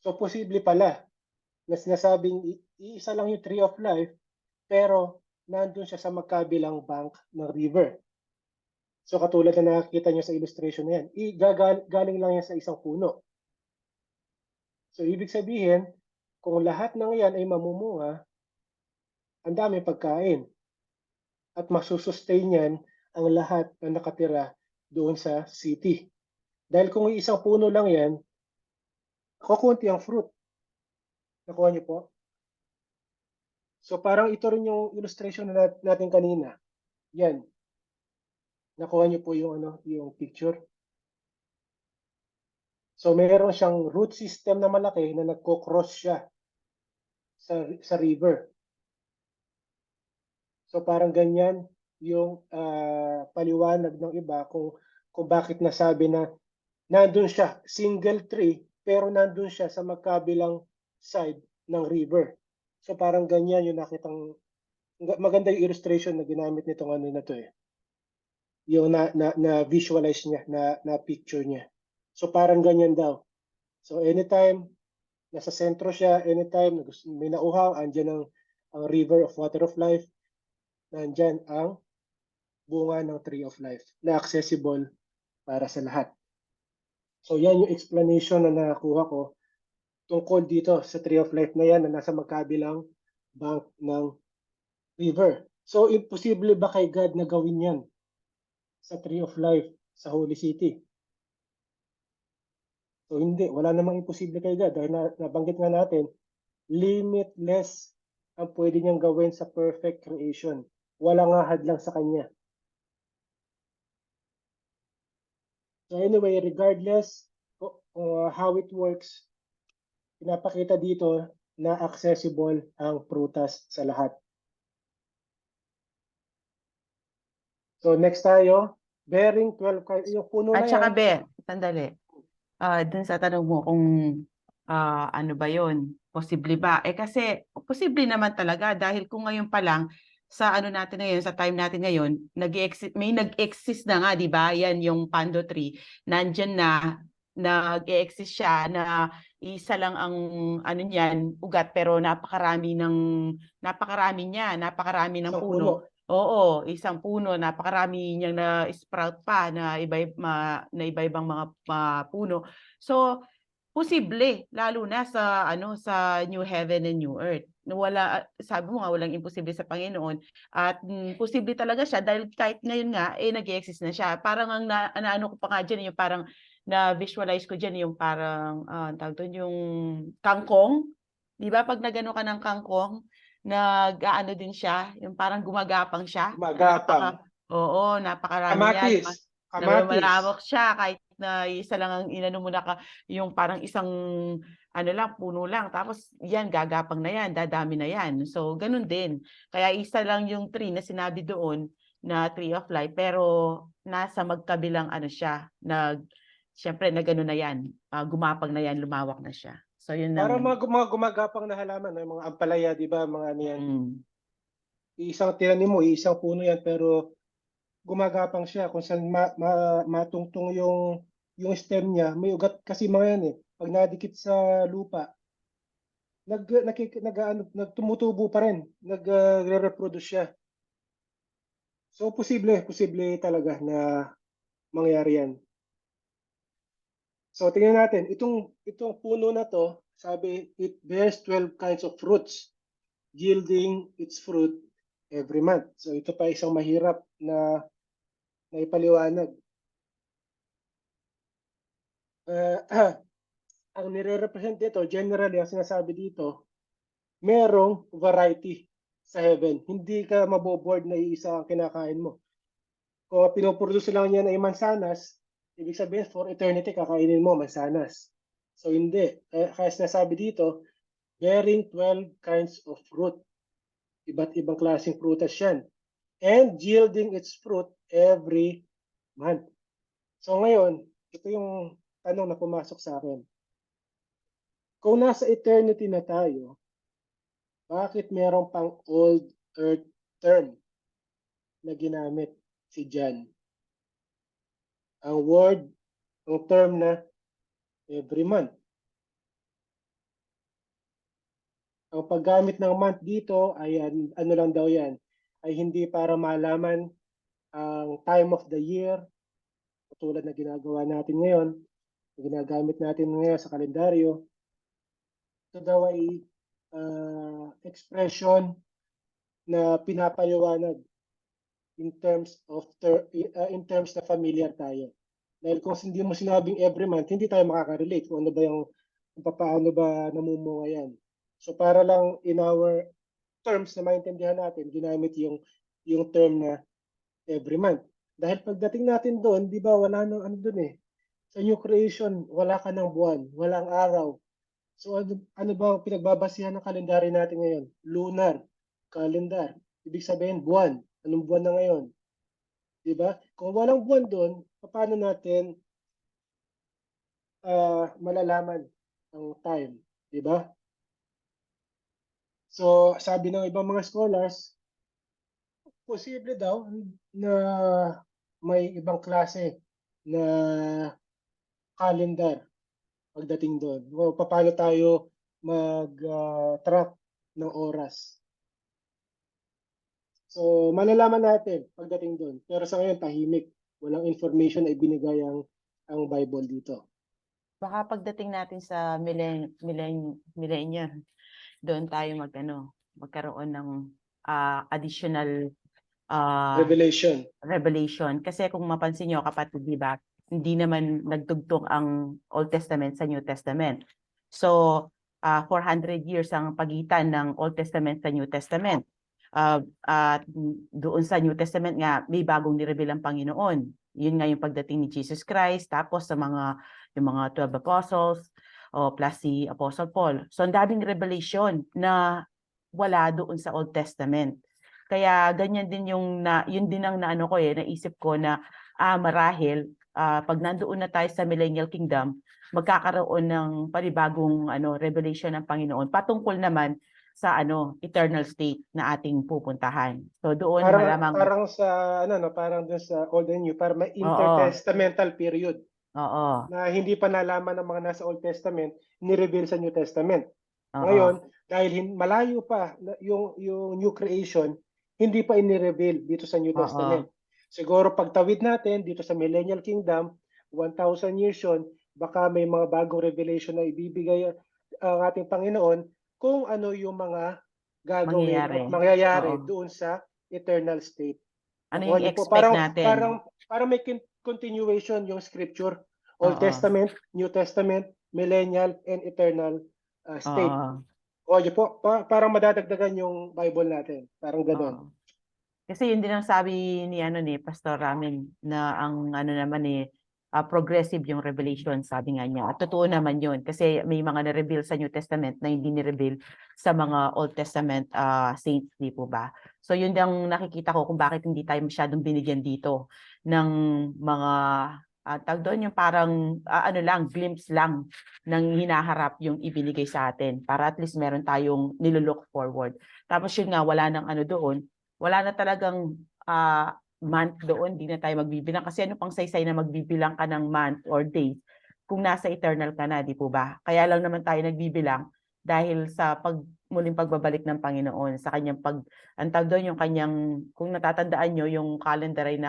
So posible pala na sinasabing iisa lang yung tree of life, pero nandun siya sa magkabilang bank ng river. So katulad na nakikita nyo sa illustration na yan, galing lang yan sa isang puno. So ibig sabihin, kung lahat ng yan ay mamumunga, ang dami pagkain. At masusustain yan ang lahat na nakatira doon sa city. Dahil kung isang puno lang yan, kukunti ang fruit. Nakuha niyo po? So parang ito rin yung illustration na natin kanina. Yan. Nakuha niyo po yung yung picture. So mayroon siyang root system na malaki na nagko-cross siya sa river. So parang ganyan yung paliwanag ng iba kung bakit nasabi na nandun siya, single tree, pero nandun siya sa magkabilang side ng river. So parang ganyan yung nakitang, maganda yung illustration na ginamit nitong ano na to eh. Yung na visualize niya, na picture niya. So parang ganyan daw. So anytime nasa sentro siya, anytime may nauhaw, andyan ang river of water of life, nandyan ang bunga ng tree of life na accessible para sa lahat. So yan yung explanation na nakuha ko tungkol dito sa tree of life na yan na nasa magkabilang bank ng river. So imposible ba kay God na gawin yan sa tree of life sa Holy City? So hindi, wala namang imposible kay God dahil nabanggit nga natin, limitless ang pwede niyang gawin sa perfect creation. Wala nga hadlang sa kanya. So anyway, regardless how it works, pinapakita dito na accessible ang prutas sa lahat. So next tayo, bearing 12 yung puno At na saka yan. Be, sandali. Dun sa tanong mo kung ano ba yon? Posible ba? Kasi posible naman talaga dahil kung ngayon pa lang sa ano natin ngayon, sa time natin ngayon, may nag-exist na nga, 'di ba? Yan yung Pando tree. Nandiyan na nag-exist siya na isa lang ang ano niyan, ugat pero napakarami ng Isang puno. puno. Oo, isang puno, napakarami niyang na-sprout pa na iba-ibang mga puno. So, posible lalo na sa ano sa new heaven and new earth. Sabi mo nga walang imposible sa Panginoon at posible talaga siya dahil kahit ngayon nga nag-exist na siya. Parang ang naano ko pa nga diyan yung parang na visualize ko diyan yung parang tawag doon yung kangkong. 'Di ba pag nagano ka ng kangkong, nag-aano din siya, yung parang gumagapang siya. Magapang. Oo, napakarami niyan. Kamatis. Kamatis. Malawak siya kahit na isa lang ang inano mo yung parang isang ano lang, puno lang. Tapos yan, gagapang na yan, dadami na yan. So, ganun din. Kaya isa lang yung tree na sinabi doon na tree of life. Pero nasa magkabilang ano siya, syempre na gano'n na yan. Gumapang na yan, lumawak na siya. So, yun Parang ang mga gumagapang na halaman, no? Yung mga ampalaya, di ba? Mga ano yan. mm, Isang tinanim mo, isang puno yan, pero gumagapang siya kung saan matungtong yung stem niya. May ugat kasi mga yan eh. Pag nadikit sa lupa, tumutubo pa rin. Nagre-reproduce siya. So, posible talaga na mangyari yan. So, tingnan natin. Itong puno na to, sabi, it bears 12 kinds of fruits, yielding its fruit every month. So, ito pa isang mahirap na ipaliwanag. Ang nire-represent dito, generally, ang sinasabi dito, merong variety sa heaven. Hindi ka maboboard na iisa ang kinakain mo. Kung pinoproduce lang yan ay mansanas, ibig sabihin for eternity kakainin mo mansanas. So hindi. Kaya sinasabi dito, bearing 12 kinds of fruit. Iba't ibang klaseng prutas yan. And yielding its fruit every month. So ngayon, ito yung tanong na pumasok sa akin. Kung nasa eternity na tayo, bakit meron pang old earth term na ginamit si John? Ang term na every month. Ang paggamit ng month dito ay ano lang daw yan, ay hindi para malaman ang time of the year, tulad na ginagawa natin ngayon, ginagamit natin ngayon sa kalendaryo. Ito daw ay expression na pinapaliwanag in terms na familiar tayo. Dahil kung hindi mo sinabing every month, hindi tayo makaka-relate kung paano ba namumunga yan. So para lang in our terms na maintindihan natin, ginamit yung term na every month. Dahil pagdating natin doon, di ba wala nang ano doon eh. Sa new creation, wala ka ng buwan, walang araw. So ano ba pinagbabasihan ng kalendaryo natin ngayon? Lunar calendar. Ibig sabihin buwan. Anong buwan na ngayon? Di ba? Kung walang buwan doon, paano natin malalaman ang time? Di ba? So sabi ng ibang mga scholars, posible daw na may ibang klase na calendar pagdating doon. O paano tayo mag-track ng oras. So, malalaman natin pagdating doon. Pero sa ngayon, tahimik. Walang information na ibinigay ang Bible dito. baka pagdating natin sa millennium, doon tayo magkaroon ng additional revelation. Kasi kung mapansin nyo, kapatid, di ba, hindi naman nagtugtong ang Old Testament sa New Testament. So, 400 years ang pagitan ng Old Testament sa New Testament. At doon sa New Testament nga, may bagong nireveal ang Panginoon. Yun nga yung pagdating ni Jesus Christ, tapos yung mga 12 apostles, plus si Apostle Paul. So, ang daming revelation na wala doon sa Old Testament. Kaya ganyan din yun din ang naano ko naisip ko na marahil pag nandoon na tayo sa Millennial Kingdom, magkakaroon ng panibagong revelation ng Panginoon patungkol naman sa eternal state na ating pupuntahan. So doon malamang Parang sa parang dun sa Old and New, parang may oo, intertestamental period oo, na hindi pa nalaman ng mga nasa Old Testament, ni-reveal sa New Testament. oo, Ngayon, dahil malayo pa yung new creation, hindi pa ini-reveal dito sa New oo, Testament. Siguro pagtawid natin dito sa Millennial Kingdom, 1,000 years yun, baka may mga bagong revelation na ibibigay ang ating Panginoon kung ano yung mga gagawin mangyayari. at mangyayari Oo. doon sa eternal state. Ano Nakuha yung niyo po? expect natin? Parang may continuation yung scripture. Old Oo, Testament, New Testament, millennial, and eternal state. oo, O, yun po, parang madadagdagan yung Bible natin. Parang gano'n. oo. Kasi yun din ang sabi ni Pastor Ramin na ang naman progressive yung revelation, sabi nga niya. At totoo naman yun kasi may mga na-reveal sa New Testament na hindi ni-reveal sa mga Old Testament saints, di po ba? So yun ang nakikita ko kung bakit hindi tayo masyadong binigyan dito ng mga tawag doon yung parang glimpse lang ng hinaharap yung ibinigay sa atin para at least meron tayong nilook forward. Tapos yun nga, wala nang doon, wala na talagang month doon, di na tayo magbibilang. Kasi ano pang saysay na magbibilang ka ng month or days kung nasa eternal ka na, di po ba? Kaya lang naman tayo nagbibilang dahil sa muling pagbabalik ng Panginoon, sa kanyang ang tawag doon yung kanyang, kung natatandaan nyo, yung calendar ay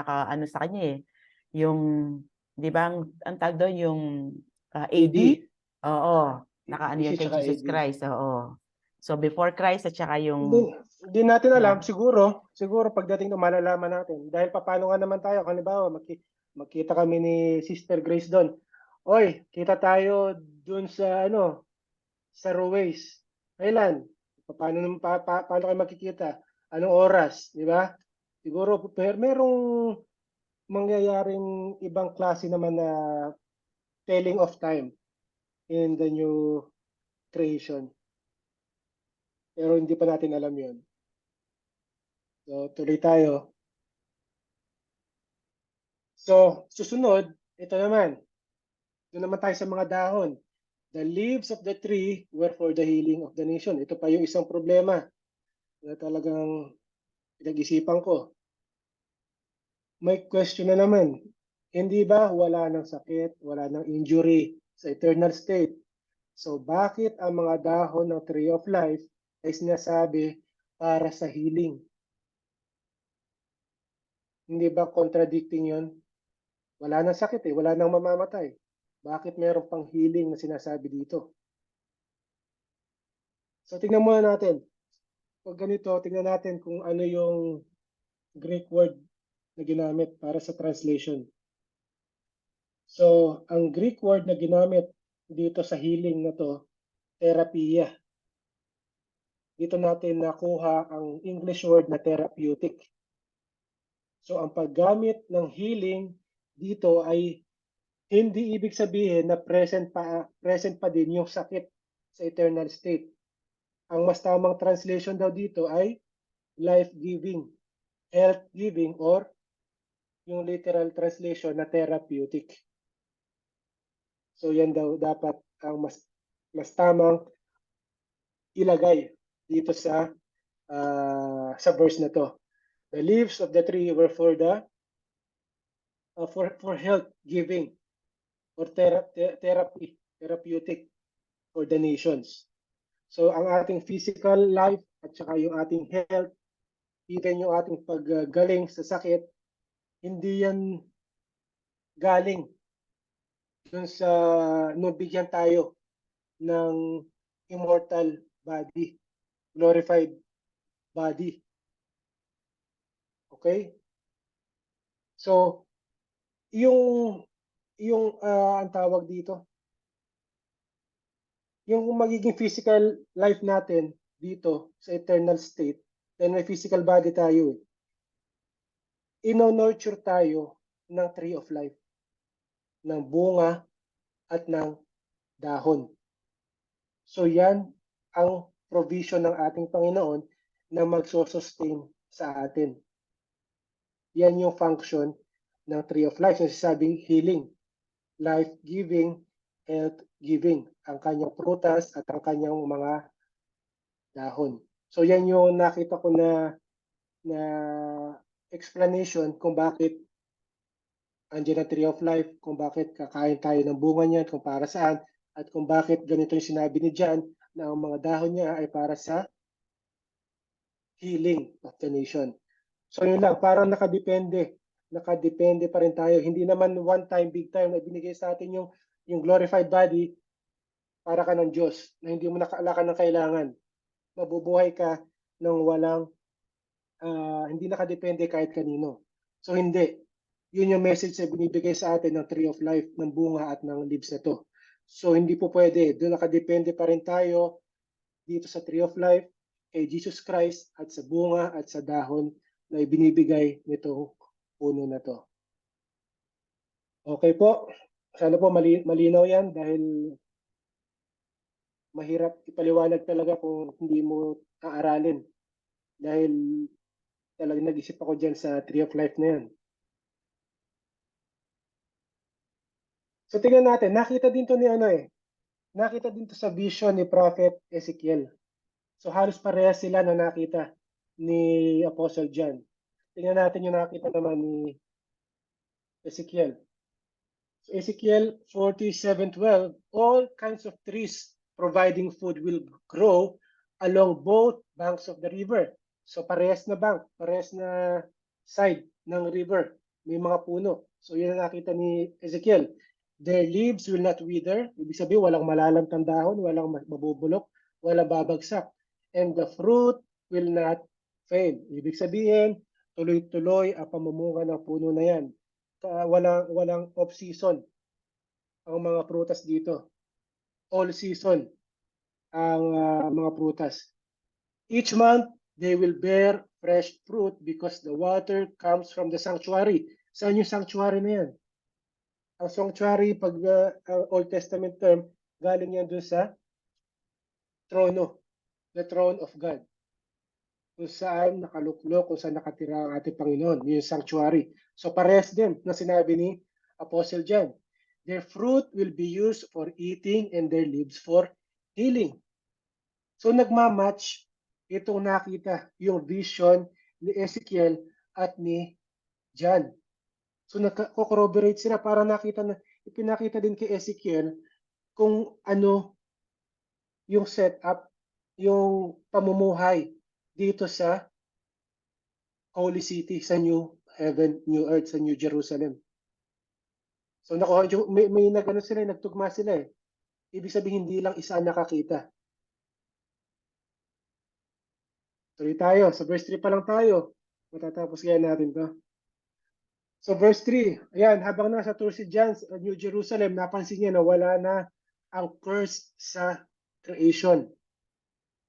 sa kanya yung, di ba, ang tawag doon yung AD? AD. Oo, nakaano BC yan kay tsaka Jesus AD. Christ, oo. So before Christ at saka Hindi, yung hindi natin alam, siguro pagdating ng malalaman natin. Dahil paano nga naman tayo, halimbawa, magkita kami ni Sister Grace doon. Oy, kita tayo doon sa sa Ruways. Kailan? Paano kayo magkikita? Anong oras, di ba? Siguro merong mangyayaring ibang klase naman na telling of time in the new creation. Pero hindi pa natin alam 'yon. So, tuloy tayo. So, susunod, ito naman. Doon naman tayo sa mga dahon. The leaves of the tree were for the healing of the nation. Ito pa yung isang problema na talagang pinag-isipan ko. May question na naman. Hindi ba wala ng sakit, wala ng injury sa eternal state? So bakit ang mga dahon ng tree of life ay sinasabi para sa healing? Hindi ba contradicting yon? Wala nang sakit wala nang mamamatay. Bakit meron pang healing na sinasabi dito? So tingnan muna natin. Pag ganito, tingnan natin kung ano yung Greek word na ginamit para sa translation. So, ang Greek word na ginamit dito sa healing na to, therapia. Dito natin nakuha ang English word na therapeutic. So, ang paggamit ng healing dito ay hindi ibig sabihin na present pa din yung sakit sa eternal state. Ang mas tamang translation daw dito ay life-giving, health-giving, or yung literal translation na therapeutic. So yan daw dapat ang mas tamang ilagay dito sa verse na to. The leaves of the tree were for the for health giving or therapeutic for the nations. So ang ating physical life at saka yung ating health, even yung ating paggaling sa sakit, hindi yan galing dun sa nung bigyan tayo ng immortal body, glorified body. Okay? So, yung ang tawag dito, yung magiging physical life natin dito sa eternal state, then may physical body tayo. Ino-nurture tayo ng tree of life, ng bunga at ng dahon. So yan ang provision ng ating Panginoon na magsosustain sa atin. Yan yung function ng tree of life. So sabing healing, life-giving, health-giving, ang kanyang prutas at ang kanyang mga dahon. So yan yung nakita ko na explanation kung bakit andiyan ang tree of life, kung bakit kakain tayo ng bunga niyan, kung para saan, at kung bakit ganito yung sinabi ni John na ang mga dahon niya ay para sa healing of the nation. So yun lang, parang nakadepende pa rin tayo. Hindi naman one time, big time na binigay sa atin yung glorified body para ka ng Diyos, na hindi mo nakaalaka ng kailangan. Mabubuhay ka nang walang, hindi nakadepende kahit kanino. So hindi. Yun yung message na binibigay sa atin ng tree of life, ng bunga at ng leaves na to. So hindi po pwede. Doon nakadepende pa rin tayo dito sa tree of life, kay Jesus Christ at sa bunga at sa dahon na ibinibigay nitong puno na to. Okay po. Sana po malinaw yan dahil mahirap ipaliwanag talaga kung hindi mo aaralin. Dahil talagang nag-isip ako dyan sa tree of life na yan. So tingnan natin, nakita din to ni nakita din to sa vision ni Prophet Ezekiel. So halos parehas sila na nakita ni Apostle John. Tingnan natin yung nakita naman ni Ezekiel. So Ezekiel 47:12, all kinds of trees providing food will grow along both banks of the river. So parehas na bank, parehas na side ng river. May mga puno. So yun ang nakita ni Ezekiel. Their leaves will not wither. Ibig sabihin, walang malalantang dahon, walang mabubulok, walang babagsak. And the fruit will not fail. Ibig sabihin, tuloy-tuloy ang pamumunga ng puno na yan. Walang off-season ang mga prutas dito. All season ang mga prutas. Each month, they will bear fresh fruit because the water comes from the sanctuary. Saan yung sanctuary na yan? Ang sanctuary, pag Old Testament term, galing yan dun sa trono, the throne of God. Kung saan nakaluklok, kung saan nakatira ang ating Panginoon, yung sanctuary. So parehas din na sinabi ni Apostle John. Their fruit will be used for eating and their leaves for healing. So nagmamatch itong nakita, yung vision ni Ezekiel at ni John. So nagko-corroborate sila para ipinakita din kay Ezekiel kung ano yung setup, yung pamumuhay dito sa Holy City, sa New Heaven, New Earth, sa New Jerusalem. So may nagano sila, nagtugma sila eh. Ibig sabihin hindi lang isa nakakita. Tuloy tayo, sa verse 3 pa lang tayo. Matatapos kaya natin to. So verse 3, ayan, habang nasa tour si John sa New Jerusalem, napansin niya na wala na ang curse sa creation.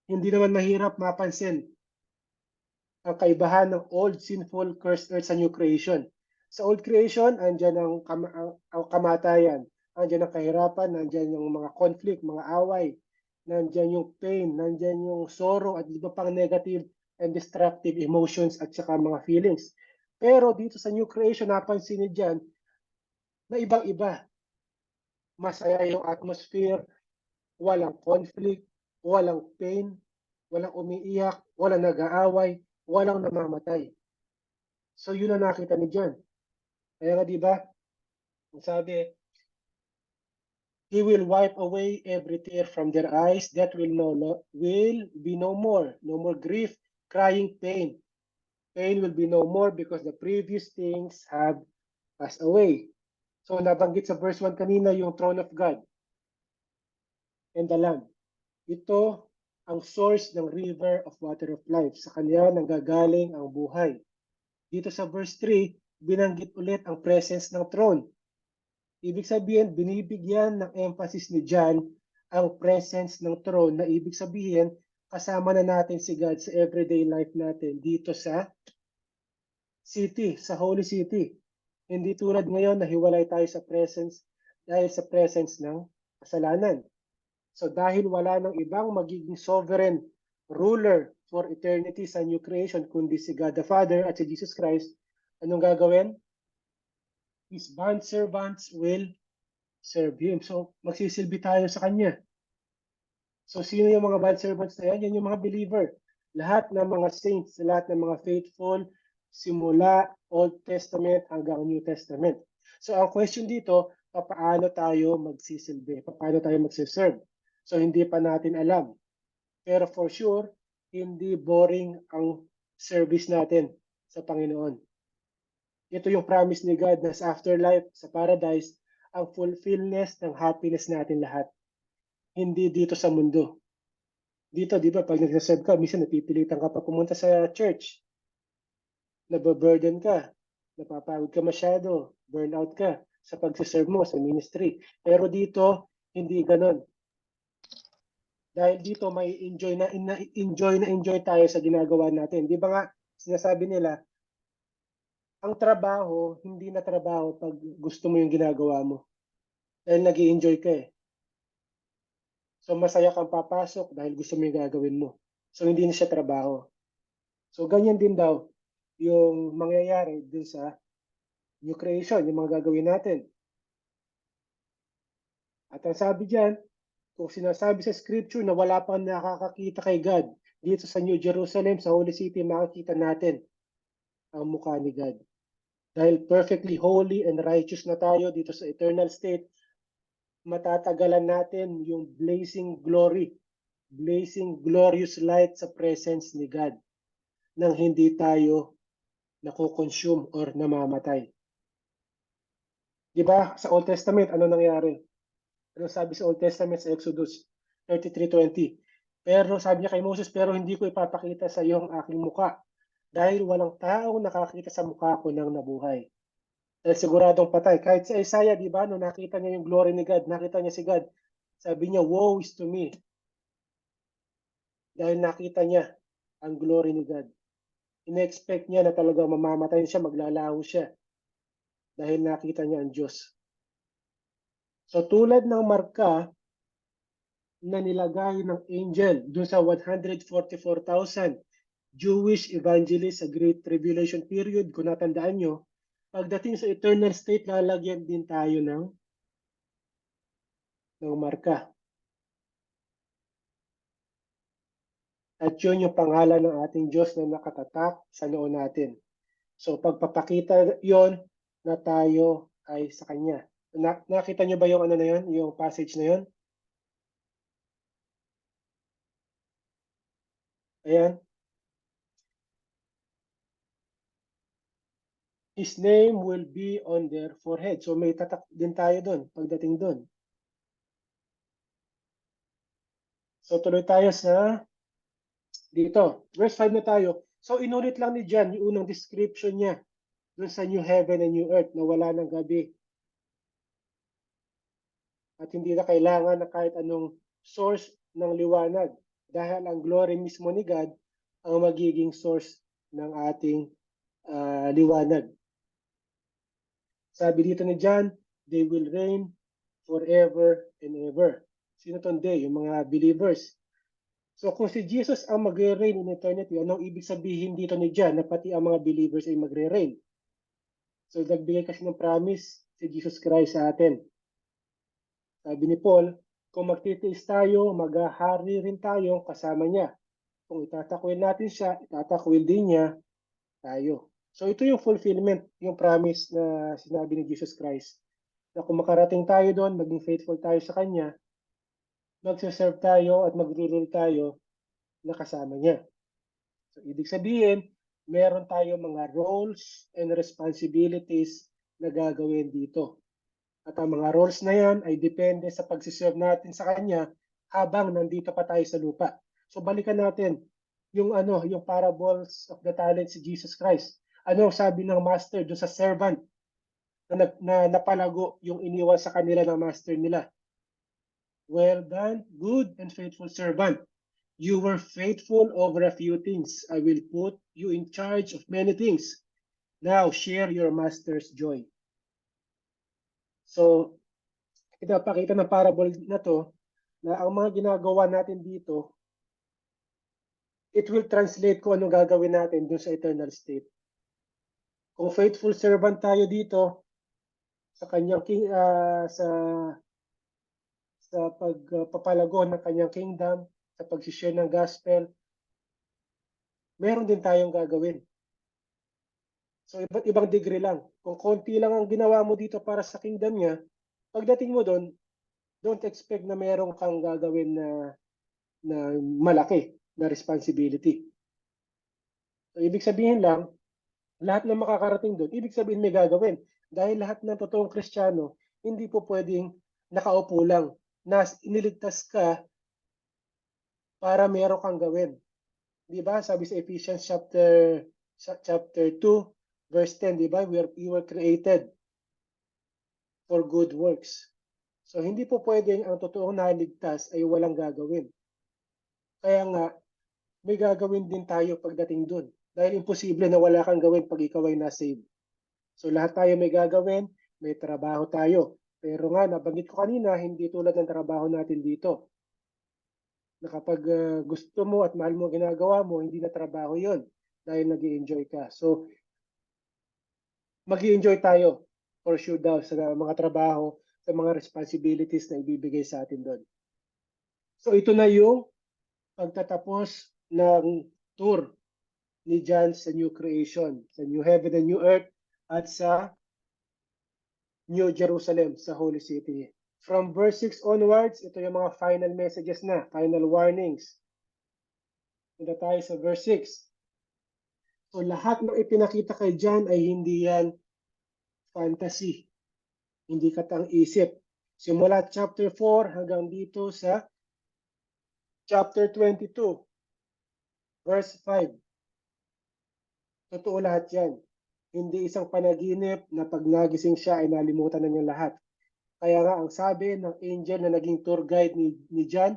Hindi naman mahirap mapansin ang kaibahan ng old sinful cursed earth sa new creation. Sa old creation, andyan ang kamatayan, andyan ang kahirapan, andyan yung mga conflict, mga away, nandyan yung pain, nandyan yung sorrow at iba pang negative and destructive emotions at saka mga feelings. Pero dito sa new creation, napansin niyo dyan na ibang-iba. Masaya yung atmosphere, walang conflict, walang pain, walang umiiyak, walang nag-aaway, walang namamatay. So yun ang nakita ni John. Kaya nga di ba, sabi, He will wipe away every tear from their eyes. That will be no more. No more grief, crying, pain. Pain will be no more because the previous things have passed away. So nabanggit sa verse 1 kanina yung throne of God and the Lamb. Ito ang source ng river of water of life. Sa kanya nanggagaling ang buhay. Dito sa verse 3, binanggit ulit ang presence ng throne. Ibig sabihin, binibigyan ng emphasis ni John ang presence ng throne na ibig sabihin, kasama na natin si God sa everyday life natin dito sa city, sa Holy City. Hindi tulad ngayon na hiwalay tayo sa presence dahil sa presence ng kasalanan. So dahil wala ng ibang magiging sovereign ruler for eternity sa new creation kundi si God the Father at si Jesus Christ, anong gagawin? His bondservants will serve him. So, magsisilbi tayo sa kanya. So, sino yung mga bondservants na yan? Yan yung mga believer. Lahat ng mga saints, lahat ng mga faithful, simula Old Testament hanggang New Testament. So, ang question dito, paano tayo magsisilbi? Paano tayo magsiserve? So, hindi pa natin alam. Pero for sure, hindi boring ang service natin sa Panginoon. Ito yung promise ni God na sa afterlife, sa paradise, ang fulfillness ng happiness natin lahat. Hindi dito sa mundo. Dito, di ba, pag nagsaserve ka, minsan napipilitan ka pa pumunta sa church. Nababurden ka, napapagod ka masyado, burnout ka sa pagsaserve mo sa ministry. Pero dito, hindi ganon. Dahil dito may enjoy tayo sa ginagawa natin. Di ba nga, sinasabi nila, ang trabaho, hindi na trabaho pag gusto mo yung ginagawa mo. Dahil nag-i-enjoy ka eh. So masaya kang papasok dahil gusto mo yung gagawin mo. So hindi na siya trabaho. So ganyan din daw yung mangyayari dun sa new creation, yung mga gagawin natin. At ang sabi diyan, kung sinasabi sa scripture na wala pang nakakakita kay God, dito sa New Jerusalem, sa Holy City, makikita natin ang mukha ni God. Dahil perfectly holy and righteous na tayo dito sa eternal state, matatagalan natin yung blazing glory, blazing glorious light sa presence ni God nang hindi tayo nakoconsume or namamatay. Di ba sa Old Testament, ano nangyari? Ano sabi sa Old Testament sa Exodus 33:20? Pero sabi niya kay Moses, pero hindi ko ipapakita sa iyo ang aking muka dahil walang taong nakakita sa mukha ko nang nabuhay. Dahil siguradong patay. Kahit sa Isaiah, di ba, nung nakita niya yung glory ni God, nakita niya si God, sabi niya, woe is to me. Dahil nakita niya ang glory ni God. Ina-expect niya na talaga mamamatay siya, maglalaho siya. Dahil nakita niya ang Diyos. So tulad ng marka na nilagay ng angel dun sa 144,000 Jewish evangelists sa Great Tribulation period, kung natandaan nyo, pagdating sa eternal state, lalagyan din tayo ng marka. At yun yung pangalan ng ating Diyos na nakatatak sa noo natin. So pagpapakita yon na tayo ay sa Kanya. Nakita nyo ba yung ano na yun, yung passage na yun? Ayan. His name will be on their forehead. So may tatak din tayo doon, pagdating doon. So tuloy tayo sa dito. Verse 5 na tayo. So inulit lang ni John yung unang description niya doon sa new heaven and new earth na wala ng gabi. At hindi na kailangan na kahit anong source ng liwanag dahil ang glory mismo ni God ang magiging source ng ating liwanag. Sabi dito ni John, they will reign forever and ever. Sino tong they? Yung mga believers. So kung si Jesus ang magre-reign in eternity, anong ibig sabihin dito ni John na pati ang mga believers ay magre-reign? So nagbigay kasi ng promise si Jesus Christ sa atin. Sabi ni Paul, kung magtitiis tayo, maghahari rin tayo kasama niya. Kung itatakwil natin siya, itatakwil din niya tayo. So ito yung fulfillment, yung promise na sinabi ni Jesus Christ. Na kung makarating tayo doon, maging faithful tayo sa Kanya, magsaserve tayo at mag-rule tayo na kasama niya. So ibig sabihin, meron tayo mga roles and responsibilities na gagawin dito. At ang mga roles na yan ay depende sa pagsiserve natin sa Kanya habang nandito pa tayo sa lupa. So balikan natin yung yung parables of the talents si Jesus Christ. Ano sabi ng master doon sa servant na napalago yung iniwan sa kanila ng master nila? Well done, good and faithful servant. You were faithful over a few things. I will put you in charge of many things. Now share your master's joy. So, pinapakita ng parable na to na ang mga ginagawa natin dito, it will translate kung ano gagawin natin dun sa eternal state. Kung faithful servant tayo dito, sa kanyang sa pagpapalago ng kanyang kingdom, sa pag-share ng gospel, meron din tayong gagawin. So iba't ibang degree lang. Kung konti lang ang ginawa mo dito para sa kingdom niya, pagdating mo doon, don't expect na meron kang gagawin na malaki na responsibility. So ibig sabihin lang, lahat ng makakarating doon, ibig sabihin may gagawin. Dahil lahat ng totoong Kristiyano, hindi po pwedeng nakaupo lang na iniligtas ka para meron kang gawin. Di ba? Sabi sa Ephesians chapter 2, verse 10, di ba? We were created for good works. So hindi po pwedeng ang totoong naligtas ay walang gagawin. Kaya nga, may gagawin din tayo pagdating doon. Dahil imposible na wala kang gawin pag ikaw ay na-save. So lahat tayo may gagawin, may trabaho tayo. Pero nga, nabanggit ko kanina, hindi tulad ng trabaho natin dito. Na kapag gusto mo at mahal mo ginagawa mo, hindi na trabaho yon dahil nag-i-enjoy ka. So, mag-i-enjoy tayo for sure daw sa mga trabaho, sa mga responsibilities na ibibigay sa atin doon. So, ito na yung pagtatapos ng tour ni John sa New Creation, sa New Heaven and New Earth, at sa New Jerusalem, sa Holy City. From verse 6 onwards, ito yung mga final messages na, final warnings. Punta tayo sa verse 6. So lahat ng ipinakita kay John ay hindi yan fantasy, hindi katang-isip. Simula chapter 4 hanggang dito sa chapter 22, verse 5. Totoo lahat yan. Hindi isang panaginip na pag nagising siya ay nalimutan na niya lahat. Kaya nga ang sabi ng angel na naging tour guide ni John,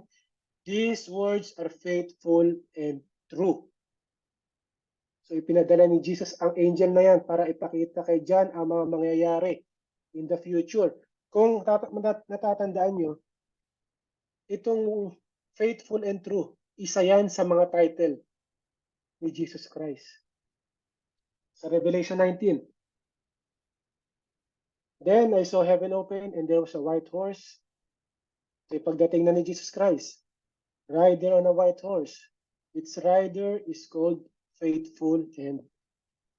these words are faithful and true. So ipinadala ni Jesus ang angel na yan para ipakita kay John ang mga mangyayari in the future. Kung natatandaan nyo, itong faithful and true, isa yan sa mga title ni Jesus Christ. Sa Revelation 19, then I saw heaven open and there was a white horse. So pagdating na ni Jesus Christ, rider on a white horse. Its rider is called faithful and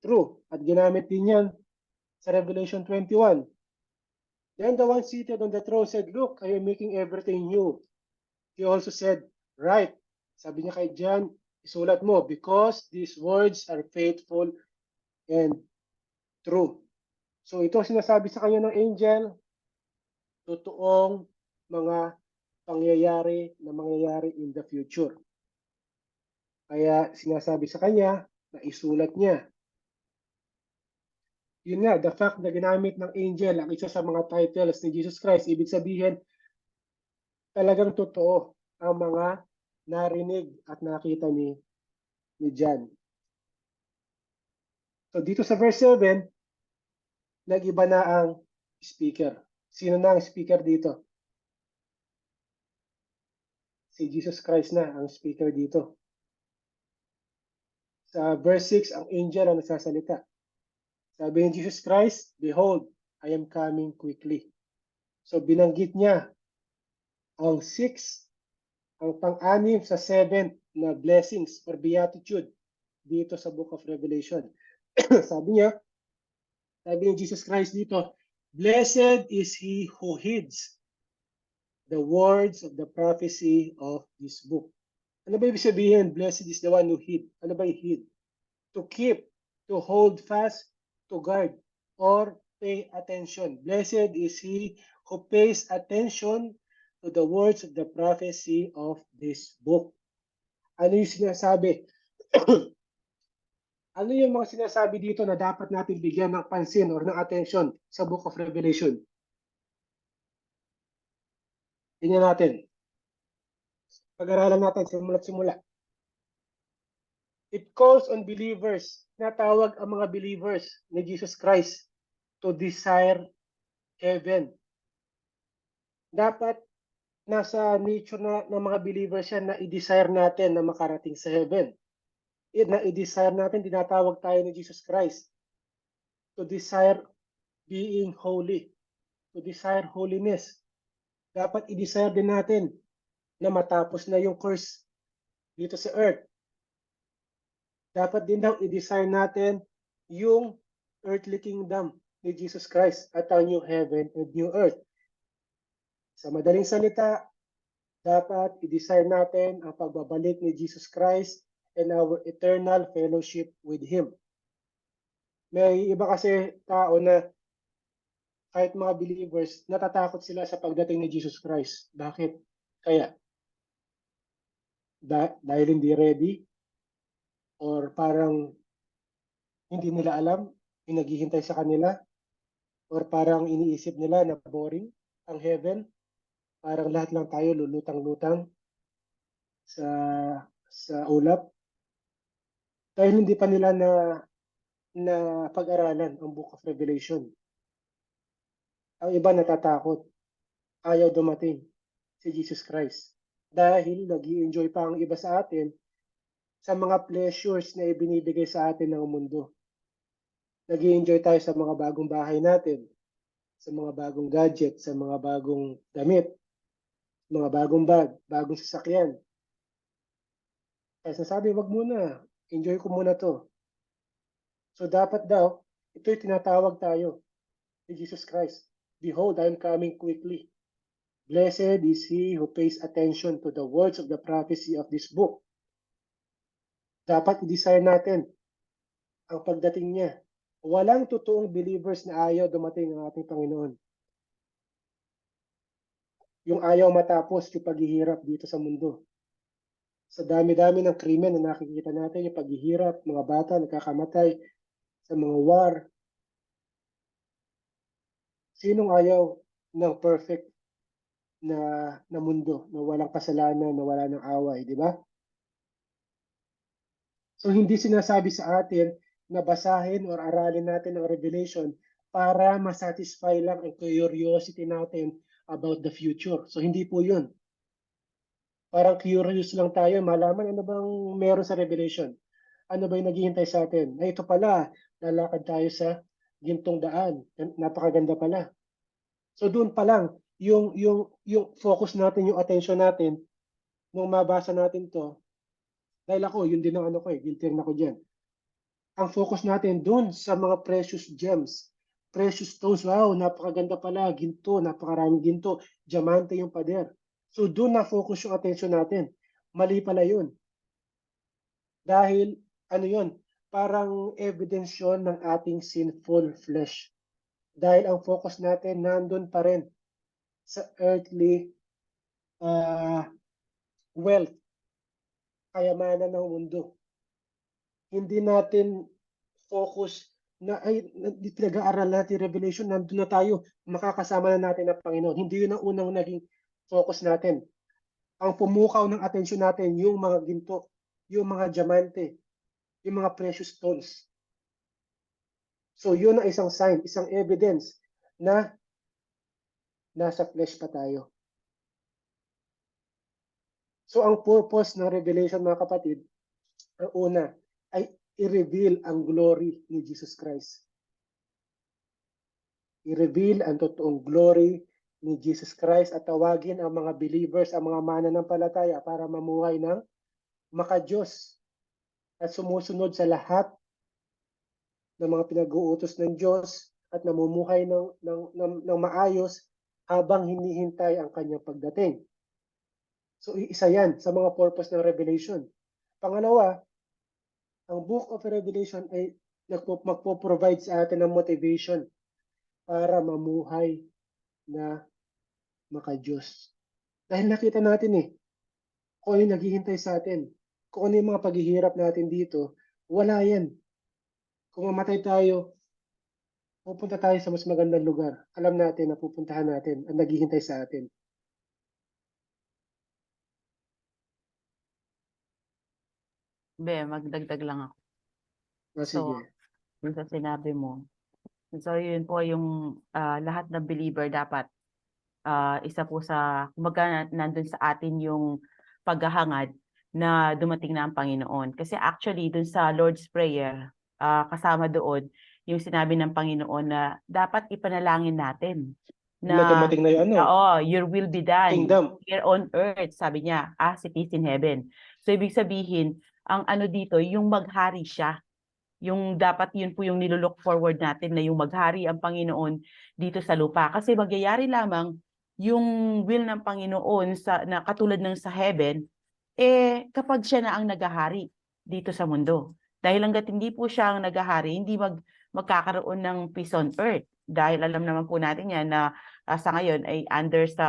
true. At ginamit din yan sa Revelation 21. Then the one seated on the throne said, look, I am making everything new. He also said, right. Sabi niya kay John, isulat mo, because these words are faithful and true. So ito sinasabi sa kanya ng angel, totoong mga pangyayari na mangyayari in the future. Kaya sinasabi sa kanya na isulat niya. Yun nga, the fact na ginamit ng angel ang isa sa mga titles ni Jesus Christ, ibig sabihin, talagang totoo ang mga narinig at nakita ni John. So dito sa verse 7, nag-iba na ang speaker. Sino na ang speaker dito? Si Jesus Christ na ang speaker dito. Sa verse 6, ang angel ang nagsasalita. Sabi ni Jesus Christ, behold, I am coming quickly. So binanggit niya ang 6, ang pang-anim sa 7 na blessings or beatitude dito sa book of Revelation. sabi ni Jesus Christ dito, blessed is he who heeds the words of the prophecy of this book. Ano ba ibig sabihin? Blessed is the one who heed. Ano ba yung heed? To keep, to hold fast, to guard, or pay attention. Blessed is he who pays attention to the words of the prophecy of this book. Ano yung sinasabi? Ano yung mga sinasabi dito na dapat natin bigyan ng pansin or ng attention sa Book of Revelation? Tingnan natin. Pag-aralan natin simula. It calls on believers, natawag ang mga believers ni Jesus Christ to desire heaven. Dapat nasa nature ng mga believers yan na i-desire natin na makarating sa heaven. Na i-desire natin, dinatawag tayo ni Jesus Christ to desire being holy. to desire holiness. Dapat i-desire din natin na matapos na yung curse dito sa earth. Dapat din daw i-desire natin yung earthly kingdom ni Jesus Christ at ang new heaven and new earth. Sa madaling salita, dapat i-desire natin ang pagbabalik ni Jesus Christ and our eternal fellowship with Him. May iba kasi tao na kahit mga believers, natatakot sila sa pagdating ni Jesus Christ. Bakit? Kaya, dahil hindi ready or parang hindi nila alam, yung naghihintay sa kanila, or parang iniisip nila na boring ang heaven, parang lahat lang tayo lulutang-lutang sa ulap. Dahil hindi pa nila na pag-aralan ang Book of Revelation. Ang iba natatakot, ayaw dumating si Jesus Christ. Dahil nag-i-enjoy pa ang iba sa atin sa mga pleasures na ibinibigay sa atin ng mundo. Nag-i-enjoy tayo sa mga bagong bahay natin, sa mga bagong gadget, sa mga bagong damit, mga bagong bag, bagong sasakyan. Kaya sasabi, wag muna, enjoy ko muna to. So dapat daw, ito'y tinatawag tayo ni Jesus Christ. Behold, I am coming quickly. Blessed is he who pays attention to the words of the prophecy of this book. Dapat i-desire natin ang pagdating niya. Walang totoong believers na ayaw dumating ang ating Panginoon. Yung ayaw matapos yung paghihirap dito sa mundo. Sa dami-dami ng krimen na nakikita natin, yung paghihirap, mga bata nagkakamatay sa mga war. Sinong ayaw ng perfect na mundo, na walang kasalanan, na wala ng away, di ba? So hindi sinasabi sa atin na basahin or aralin natin ang Revelation para masatisfy lang ang curiosity natin about the future. So hindi po yun. Parang curious lang tayo, malaman ano bang meron sa Revelation. Ano ba yung naghihintay sa atin? Ay ito pala, lalakad tayo sa gintong daan. Napakaganda pala. So doon pa lang, yung focus natin, yung attention natin, nung mabasa natin to, dahil ako, yun din ang ano ko guilty rin ako dyan. Ang focus natin doon sa mga precious gems, precious stones, wow, napakaganda pala, ginto, napakaraming ginto, diamante yung pader. So doon na focus yung attention natin. Mali pala yun. Dahil, ano yun, parang evidence yun ng ating sinful flesh. Dahil ang focus natin nandun pa rin sa earthly wealth, kayamanan ng mundo. Hindi natin focus na ay pinag-aaral natin Revelation, nandun na tayo, makakasama na natin ang Panginoon. Hindi yun ang unang naging focus natin. Ang pumukaw ng atensyon natin, yung mga ginto, yung mga diamante, yung mga precious stones. So yun ang isang sign, isang evidence na nasa flesh pa tayo. So ang purpose ng Revelation, mga kapatid, ang una ay i-reveal ang glory ni Jesus Christ. I-reveal ang totoong glory ni Jesus Christ at tawagin ang mga believers, ang mga mananampalataya para mamuhay ng maka-Diyos at sumusunod sa lahat ng mga pinag-uutos ng Diyos at namumuhay ng maayos habang hinihintay ang kanyang pagdating. So isa yan sa mga purpose ng Revelation. Pangalawa, ang Book of Revelation ay magpo-provide sa atin ng motivation para mamuhay na maka-Diyos. Dahil nakita natin kung ano yung naghihintay sa atin, kung ano yung mga paghihirap natin dito, wala yan. Kung mamatay tayo, pupunta tayo sa mas magandang lugar. Alam natin na pupuntahan natin ang naghihintay sa atin. Magdagdag lang ako. Sige. Yun sa sinabi mo. So, yun po yung lahat ng believer dapat isa po sa, kumbaga nandun sa atin yung paghahangad na dumating na ang Panginoon. Kasi actually, dun sa Lord's Prayer, kasama doon yung sinabi ng Panginoon na dapat ipanalangin natin Na na dumating na yung ano, your will be done kingdom. here on earth, sabi niya, as it is in heaven. So ibig sabihin, ang ano dito, yung maghari siya. Yung dapat yun po yung nilook forward natin na yung maghari ang Panginoon dito sa lupa. Kasi magyayari lamang yung will ng Panginoon na katulad ng sa heaven, kapag siya na ang naghahari dito sa mundo. Dahil hangga't hindi po siya ang naghahari, hindi magkakaroon ng peace on earth. Dahil alam naman po natin yan na sa ngayon ay under sa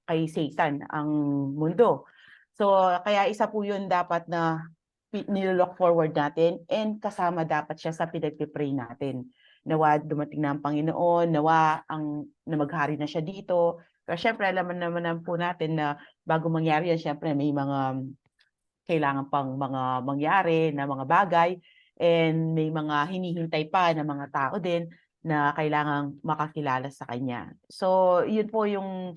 kay Satan ang mundo. So kaya isa po yun dapat na nilook forward natin and kasama dapat siya sa pinagpipray natin. Nawa dumating na ang Panginoon, nawa na maghari na siya dito. Pero syempre alam naman po natin na bago mangyari yan, syempre may mga kailangan pang mga mangyari na mga bagay and may mga hinihintay pa na mga tao din na kailangang makakilala sa kanya. So, yun po yung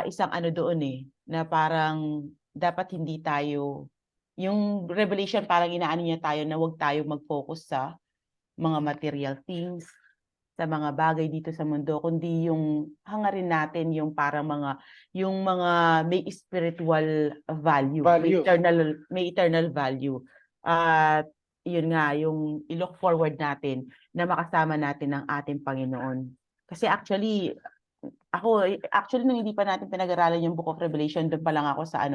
isang ano doon na parang dapat hindi tayo, yung revelation parang inaano niya tayo na huwag tayo mag-focus sa mga material things, sa mga bagay dito sa mundo, kundi yung hangarin natin yung parang yung mga may spiritual value, Value. may eternal value. At yun nga, yung i-look forward natin na makasama natin ang ating Panginoon. Kasi actually nung hindi pa natin pinag-aralan yung Book of Revelation, doon pa lang ako sa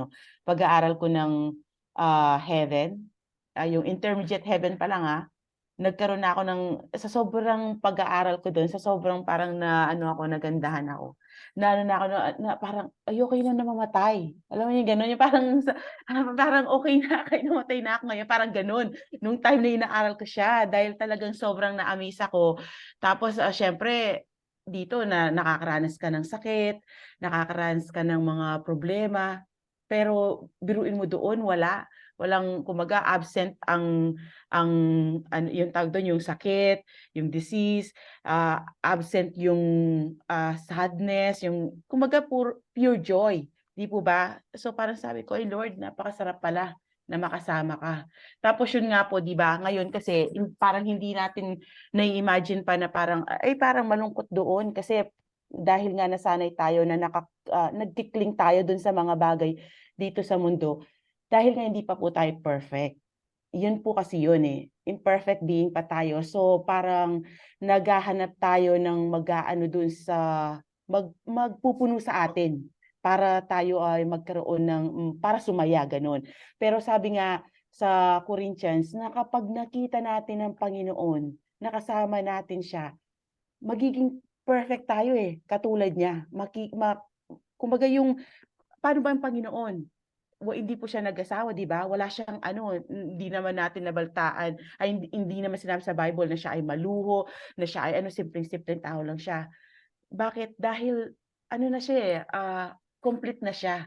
pag-aaral ko ng heaven, yung intermediate heaven pa lang nagkaroon na ako sa sobrang pag-aaral ko doon, sa sobrang parang nagandahan ako. Na ako na parang okay na mamatay. Alam mo yung gano'n, yung parang parang okay na kahit namatay na ako ngayon, parang gano'n. Nung time na inaaral ko siya dahil talagang sobrang na-amaze ako. Tapos siyempre dito na nakakaranas ka ng sakit, nakakaranas ka ng mga problema, pero biruin mo doon walang kumbaga absent ang yung tawag doon, yung sakit, yung disease, absent yung sadness, yung kumbaga pure joy, 'di po ba? So parang sabi ko, "Ay Lord, napakasarap pala na makasama ka." Tapos yun nga po, 'di ba, ngayon kasi parang hindi natin nai-imagine pa na parang parang malungkot doon kasi dahil nga nasanay tayo na nagtikling tayo dun sa mga bagay dito sa mundo, dahil nga hindi pa po tayo perfect. Yun po kasi yun imperfect being pa tayo. So parang naghahanap tayo ng mag-aano dun sa magpupuno sa atin para tayo ay magkaroon ng para sumaya gano'n. Pero sabi nga sa Corinthians na kapag nakita natin ang Panginoon, nakasama natin siya, magiging perfect tayo katulad niya. Kumbaga yung paano ba ang Panginoon? Hindi po siya nag-asawa, 'di ba? Wala siyang hindi naman natin nabaltaan, hindi naman sinabi sa Bible na siya ay maluho, na siya ay simpleng-simpleng tao lang siya. Bakit? Dahil na siya complete na siya.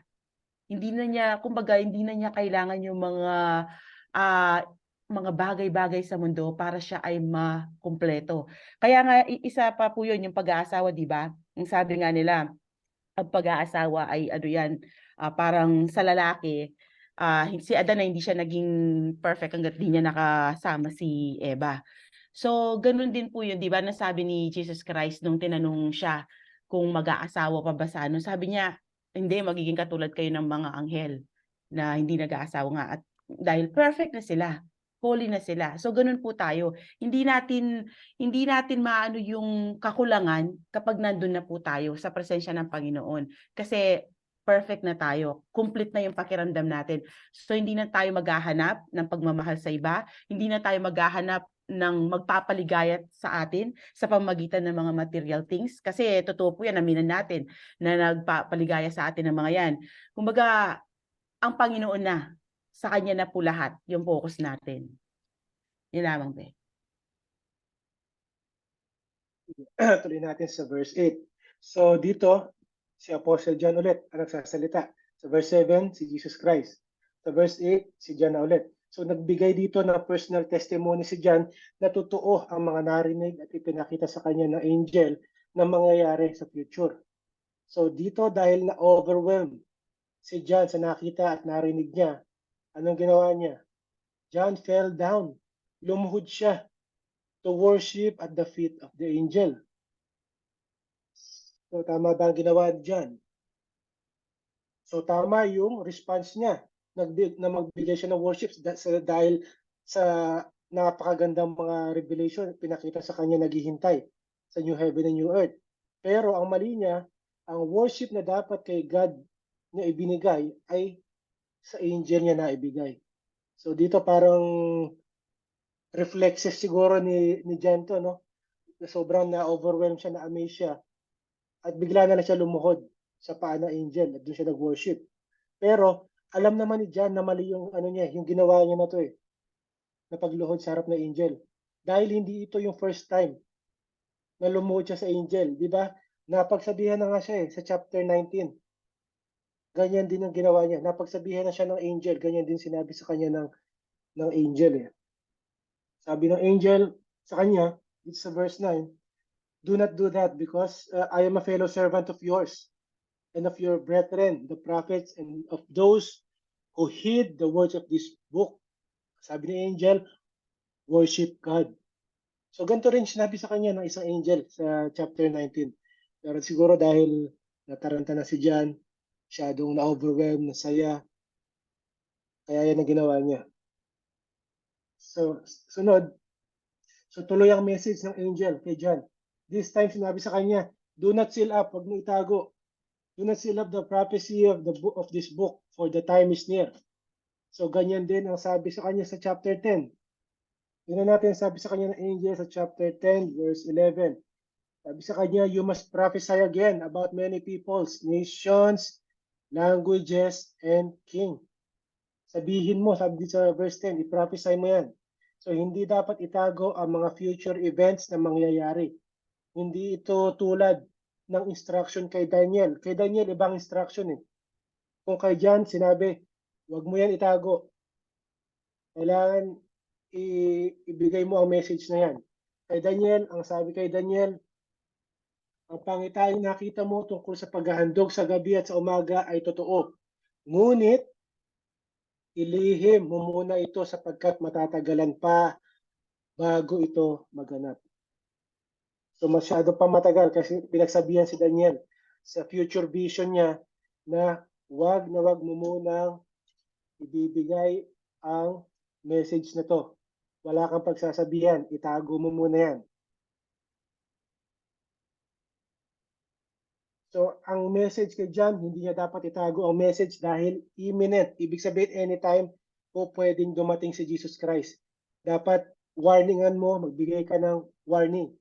Kumbaga hindi na niya kailangan yung ah, mga bagay-bagay sa mundo para siya ay makumpleto. Kaya nga isa pa po 'yun yung pag-aasawa, 'di ba? Yung sabi nga nila ang pag-aasawa ay yan, parang sa lalaki, si Adan na hindi siya naging perfect hangga't di niya nakasama si Eva. So, gano'n din po 'yun, 'di ba, nasabi ni Jesus Christ nung tinanong siya kung mag-aasawa pa ba sa sabi niya, "Hindi, magiging katulad kayo ng mga anghel na hindi nag-aasawa nga at dahil perfect na sila, holy na sila." So, gano'n po tayo. Hindi natin maano yung kakulangan kapag nandun na po tayo sa presensya ng Panginoon. Kasi perfect na tayo, complete na yung pakiramdam natin. So, hindi na tayo maghahanap ng pagmamahal sa iba, hindi na tayo maghahanap ng magpapaligaya sa atin sa pamamagitan ng mga material things. Kasi totoo po yan, aminin natin na nagpapaligaya sa atin ng mga yan. Kumbaga, ang Panginoon na, sa Kanya na po lahat yung focus natin. Yun lamang, Be. Tuloy natin sa verse 8. So dito, si Apostle John ulit ang nagsasalita. Sa verse 7, si Jesus Christ. Sa verse 8, si John na ulit. So nagbigay dito ng personal testimony si John na totoo ang mga narinig at ipinakita sa kanya ng angel na mangyayari sa future. So dito dahil na-overwhelmed si John sa nakita at narinig niya, anong ginawa niya? John fell down. Lumuhod siya to worship at the feet of the angel. So tama ba ang ginawa diyan? So tama yung response niya na magbigay siya ng worship dahil sa napakagandang mga revelation pinakita sa kanya naghihintay sa new heaven and new earth. Pero ang mali niya, ang worship na dapat kay God na ibinigay ay sa angel niya na ibigay. So dito parang reflexes siguro ni Jan to, no? Na sobrang na-overwhelm siya, na-amaze siya. At bigla na lang siya lumuhod sa paa ng angel at doon siya nag-worship. Pero alam naman ni Jan na mali yung ano niya, yung ginawa niya na to na pagluhod sa harap ng angel. Dahil hindi ito yung first time na lumuhod siya sa angel, di ba? Napagsabihan na nga siya sa chapter 19. Ganyan din ang ginawa niya. Napagsabihan na siya ng angel, ganyan din sinabi sa kanya ng angel. Sabi ng angel sa kanya, it's sa verse 9, do not do that because I am a fellow servant of yours and of your brethren, the prophets, and of those who heed the words of this book. Sabi ni angel, worship God. So ganito rin sinabi sa kanya ng isang angel sa chapter 19. Pero siguro dahil nataranta na si John, masyadong na-overwhelm, nasaya, kaya yan ang ginawa niya. So, sunod, so tuloy ang message ng angel kay John. This time sinabi sa kanya, do not seal up, wag mo itago. Do not seal up the prophecy of this book, for the time is near. So ganyan din ang sabi sa kanya sa chapter 10. Tingnan natin sabi sa kanya ng angel sa chapter 10 verse 11. Sabi sa kanya, you must prophesy again about many peoples, nations, languages, and king. Sabihin mo, sabi sa verse 10, i-prophesy mo yan. So hindi dapat itago ang mga future events na mangyayari. Hindi ito tulad ng instruction kay Daniel. Kay Daniel, ibang instruction Kung kay John, sinabi, wag mo yan itago. Kailangan ibigay mo ang message na yan. Kay Daniel, ang sabi kay Daniel, ang pangitahing nakita mo tungkol sa paghahandog sa gabi at sa umaga ay totoo. Ngunit, ilihim mo muna ito sapagkat matatagalan pa bago ito maganap. So masyado pa matagal kasi pinagsabihan si Daniel sa future vision niya na wag mo munang ibibigay ang message na to. Wala kang pagsasabihan, itago mo muna yan. So, ang message kay John, hindi niya dapat itago ang message dahil imminent. Ibig sabihin, anytime po pwedeng dumating si Jesus Christ. Dapat warningan mo, magbigay ka ng warning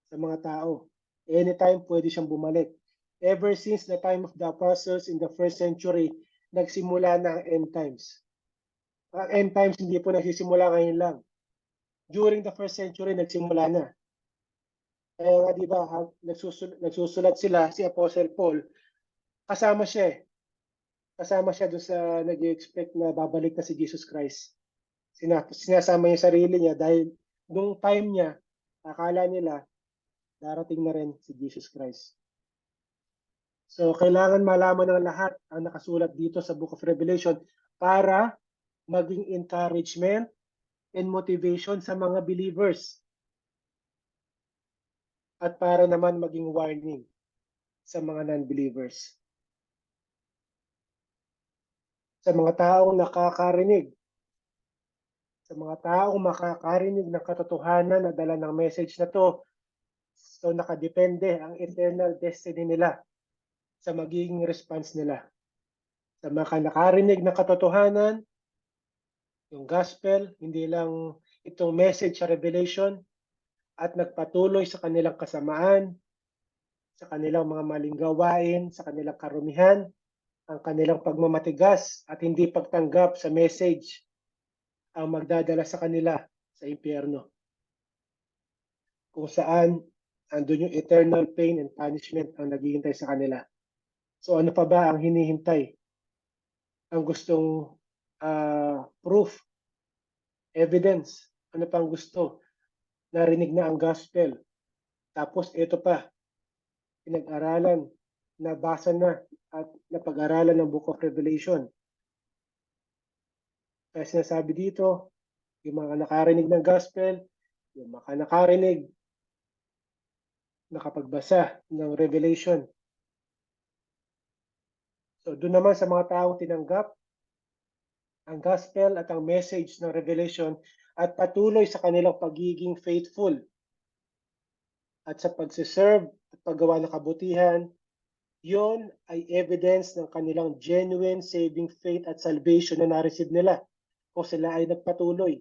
sa mga tao. Anytime pwede siyang bumalik. Ever since the time of the apostles in the first century, nagsimula na ang end times. Ang end times hindi po nagsisimula ngayon lang. During the first century, nagsimula na. Kaya nga di ba, nagsusulat sila, si Apostle Paul, kasama siya Kasama siya doon sa nag-expect na babalik na si Jesus Christ. Sinasama niya sarili niya dahil nung time niya, akala nila darating na rin si Jesus Christ. So, kailangan malaman ng lahat ang nakasulat dito sa Book of Revelation para maging encouragement and motivation sa mga believers. At para naman maging warning sa mga non-believers. Sa mga taong nakakarinig. Sa mga taong makakarinig ng katotohanan na dala ng message na to, so nakadepende ang eternal destiny nila sa magiging response nila. Sa mga nakarinig ng katotohanan, yung gospel, hindi lang itong message sa revelation, at nagpatuloy sa kanilang kasamaan, sa kanilang mga maling gawain, sa kanilang karumihan, ang kanilang pagmamatigas at hindi pagtanggap sa message ang magdadala sa kanila sa impyerno. Kung saan andun yung eternal pain and punishment ang naghihintay sa kanila. So ano pa ba ang hinihintay? Ang gustong proof, evidence, ano pang gusto? Narinig na ang gospel. Tapos ito pa, pinag-aralan, nabasa na at napag-aralan ng Book of Revelation. Kaya sinasabi dito, yung mga nakarinig ng gospel, yung mga nakarinig nakapagbasa ng Revelation. So doon naman sa mga taong tinanggap ang gospel at ang message ng Revelation at patuloy sa kanilang pagiging faithful at sa pagsiserve at paggawa ng kabutihan, yon ay evidence ng kanilang genuine saving faith at salvation na na-receive nila kung sila ay nagpatuloy.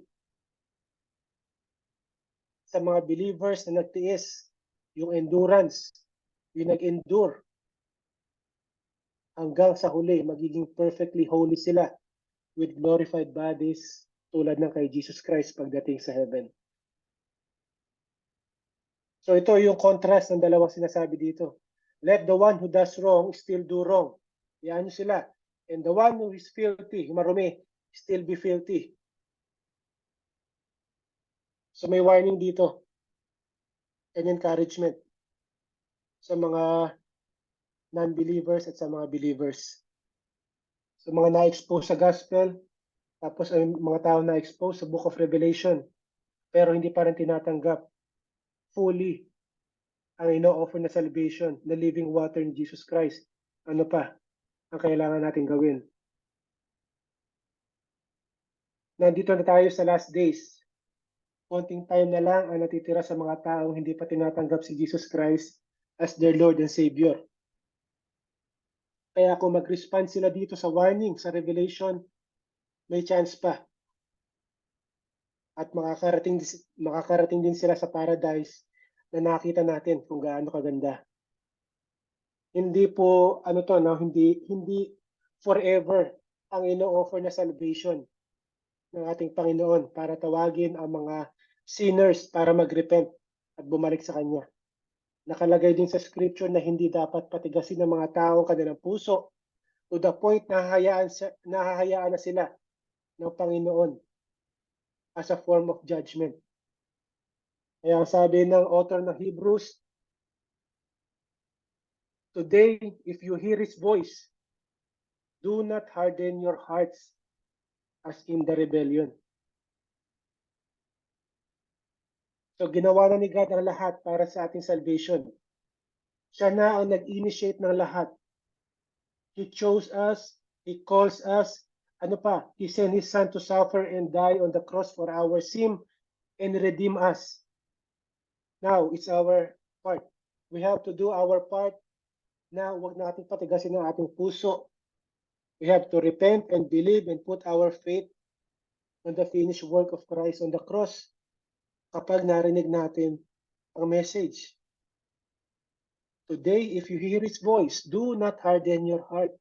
Sa mga believers na nagtiis, yung endurance, yung nag-endure hanggang sa huli, magiging perfectly holy sila with glorified bodies tulad ng kay Jesus Christ pagdating sa heaven. So ito yung contrast ng dalawang sinasabi dito. Let the one who does wrong still do wrong. Yan nyo sila. And the one who is filthy, marumi, still be filthy. So may warning dito and encouragement sa mga non-believers at sa mga believers. So mga na-expose sa gospel, tapos ay mga tao na-expose sa Book of Revelation, pero hindi pa rin tinatanggap fully ang ino-offer na salvation, na living water in Jesus Christ. Ano pa ang kailangan natin gawin? Nandito na tayo sa last days. Konting time na lang ang natitira sa mga taong hindi pa tinatanggap si Jesus Christ as their Lord and Savior. Kaya kung mag-respond sila dito sa warning, sa Revelation, may chance pa. At makakarating din sila sa paradise na nakita natin kung gaano kaganda. Hindi po, hindi forever ang ino-offer na salvation ng ating Panginoon para tawagin ang mga sinners para mag-repent at bumalik sa Kanya. Nakalagay din sa scripture na hindi dapat patigasin ng mga tao kanilang puso to the point na hahayaan na sila ng Panginoon as a form of judgment. Kaya sabi ng author ng Hebrews, today, if you hear His voice, do not harden your hearts as in the rebellion. So ginawa na ni God ang lahat para sa ating salvation. Siya na ang nag-initiate ng lahat. He chose us, He calls us, He sent His Son to suffer and die on the cross for our sin and redeem us. Now, it's our part. We have to do our part. Now, huwag natin patigasin ang ating puso. We have to repent and believe and put our faith on the finished work of Christ on the cross kapag narinig natin ang message. Today, if you hear His voice, do not harden your heart.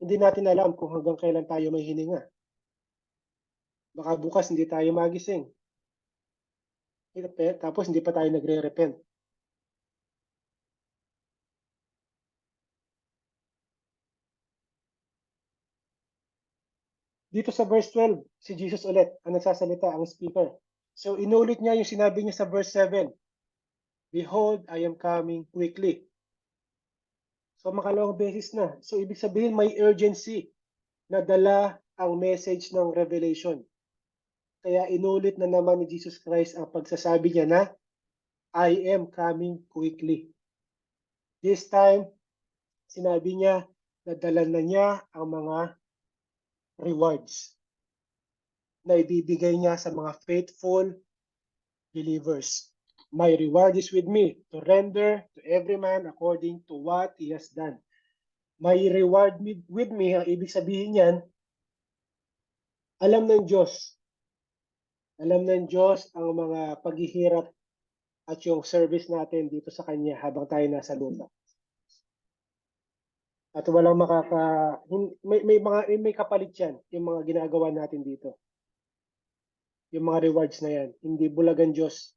Hindi natin alam kung hanggang kailan tayo may hininga. Baka bukas hindi tayo magising. Tapos hindi pa tayo nagre-repent. Dito sa verse 12, si Jesus ulit ang nagsasalita, ang speaker. So inulit niya yung sinabi niya sa verse 7. Behold, I am coming quickly. So makalawang beses na. So ibig sabihin may urgency na dala ang message ng Revelation. Kaya inulit na naman ni Jesus Christ ang pagsasabi niya na I am coming quickly. This time, sinabi niya na dala na niya ang mga rewards na ibibigay niya sa mga faithful believers. My reward is with me to render to every man according to what he has done. My reward with me, ang ibig sabihin niyan, alam ng Diyos. Alam ng Diyos ang mga paghihirap at yung service natin dito sa Kanya habang tayo nasa lupa. At walang may kapalit yan, yung mga ginagawa natin dito. Yung mga rewards na yan, hindi bulagan Diyos.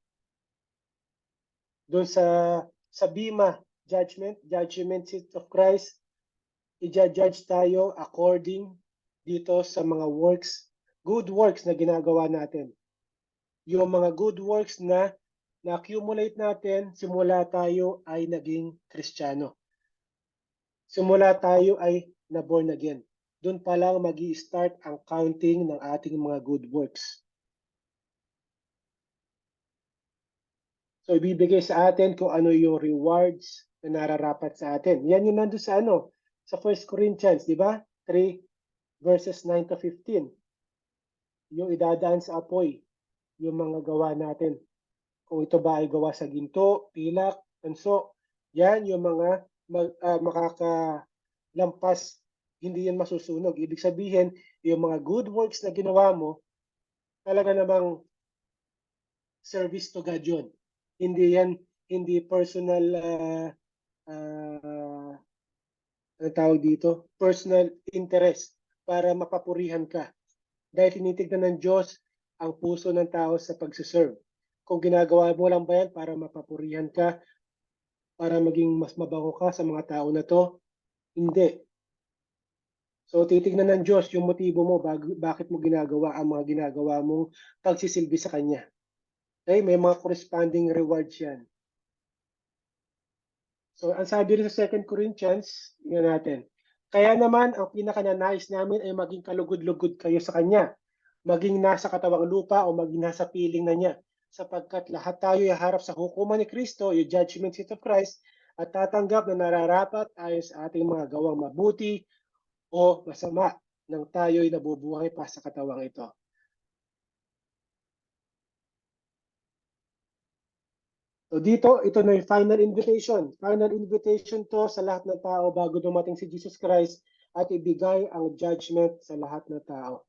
Doon sa Bima, judgment seat of Christ, i-judge tayo according dito sa mga works, good works na ginagawa natin. Yung mga good works na na-accumulate natin, simula tayo ay naging Kristiyano. Simula tayo ay na-born again. Doon pa lang mag-i-start ang counting ng ating mga good works. So, ibibigay sa atin kung ano yung rewards na nararapat sa atin. Yan yung nandun sa sa 1 Corinthians, di ba? 3 verses 9 to 15. Yung idadaan sa apoy, yung mga gawa natin. Kung ito ba ay gawa sa ginto, pilak, tanso, yan yung mga makakalampas, hindi yan masusunog. Ibig sabihin, yung mga good works na ginawa mo, talaga namang service to God yun. Hindi yan, hindi personal, ano tawag dito, personal interest para mapapurihan ka. Dahil tinitignan ng Diyos ang puso ng tao sa pagsiserve. Kung ginagawa mo lang ba yan para mapapurihan ka, para maging mas mabango ka sa mga tao na to? Hindi. So titignan ng Diyos yung motibo mo, bakit mo ginagawa ang mga ginagawa mong pagsisilbi sa Kanya. Okay, may mga corresponding rewards yan. So ang sabi rin sa 2 Corinthians, tingnan natin. Kaya naman ang pinakananais namin ay maging kalugod-lugod kayo sa Kanya, maging nasa katawang lupa o maging nasa piling na niya, sapagkat lahat tayo ay harap sa hukuman ni Kristo, yung judgment seat of Christ, at tatanggap na nararapat ayon sa ating mga gawang mabuti o masama nang tayo'y nabubuhay pa sa katawang ito. So dito, ito na yung final invitation. Final invitation to sa lahat ng tao bago dumating si Jesus Christ at ibigay ang judgment sa lahat ng tao.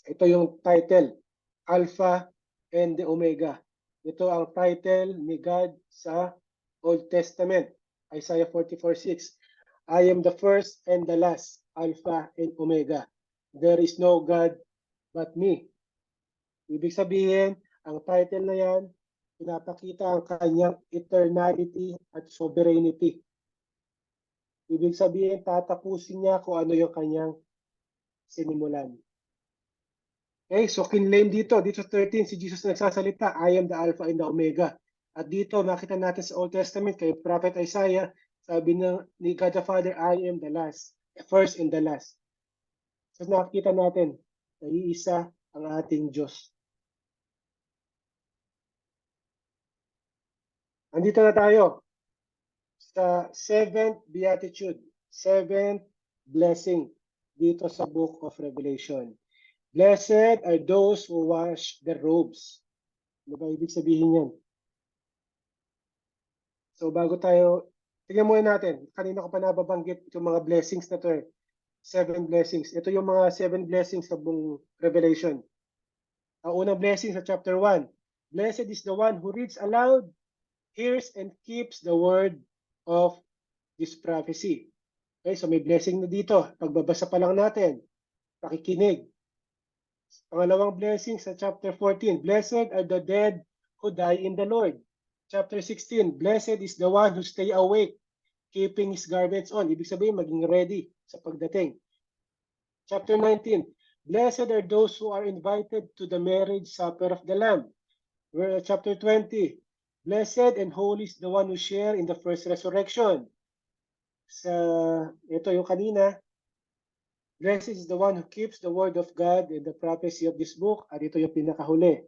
Ito yung title, Alpha and the Omega. Ito ang title ni God sa Old Testament, Isaiah 44:6. I am the first and the last, Alpha and Omega. There is no God but me. Ibig sabihin, ang title na yan, pinapakita ang kanyang eternality at sovereignty. Ibig sabihin, tatapusin niya kung ano yung kanyang sinimulan. Okay, so kinlaim dito 13, si Jesus nagsasalita, I am the Alpha and the Omega. At dito, makita natin sa Old Testament, kay Prophet Isaiah, sabi ni God the Father, I am the last, first and the last. So nakikita natin, naiisa ang ating Diyos. Andito na tayo sa 7th Beatitude, 7th blessing dito sa Book of Revelation. Blessed are those who wash their robes. Ano ba ibig sabihin yan? So bago tayo, tingnan muna natin. Kanina ko pa nababanggit yung mga blessings na to eh. 7 blessings. Ito yung mga 7 blessings sa buong Revelation. Ang unang blessing sa chapter 1. Blessed is the one who reads aloud, hears, and keeps the word of this prophecy. Okay, so may blessing na dito. Pagbabasa pa lang natin, pakikinig. Pangalawang blessing sa chapter 14. Blessed are the dead who die in the Lord. Chapter 16. Blessed is the one who stay awake, keeping his garments on. Ibig sabihin, maging ready sa pagdating. Chapter 19. Blessed are those who are invited to the marriage supper of the Lamb. Chapter 20. Blessed and holy is the one who share in the first resurrection. Ito yung kanina. Blessed is the one who keeps the word of God and the prophecy of this book. At ito yung pinakahuli.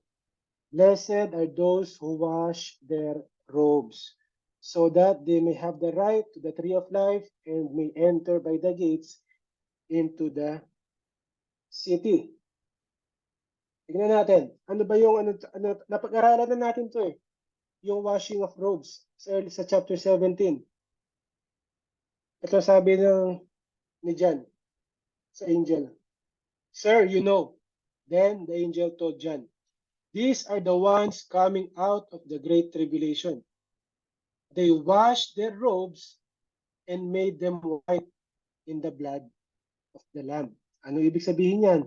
Blessed are those who wash their robes, so that they may have the right to the tree of life and may enter by the gates into the city. Tingnan natin. Ano ba yung napag-aralan na natin to eh. Yung washing of robes sa chapter 17. Ito sabi ni John sa angel. Sir, you know. Then the angel told John, these are the ones coming out of the great tribulation. They washed their robes and made them white in the blood of the Lamb. Ano ibig sabihin yan?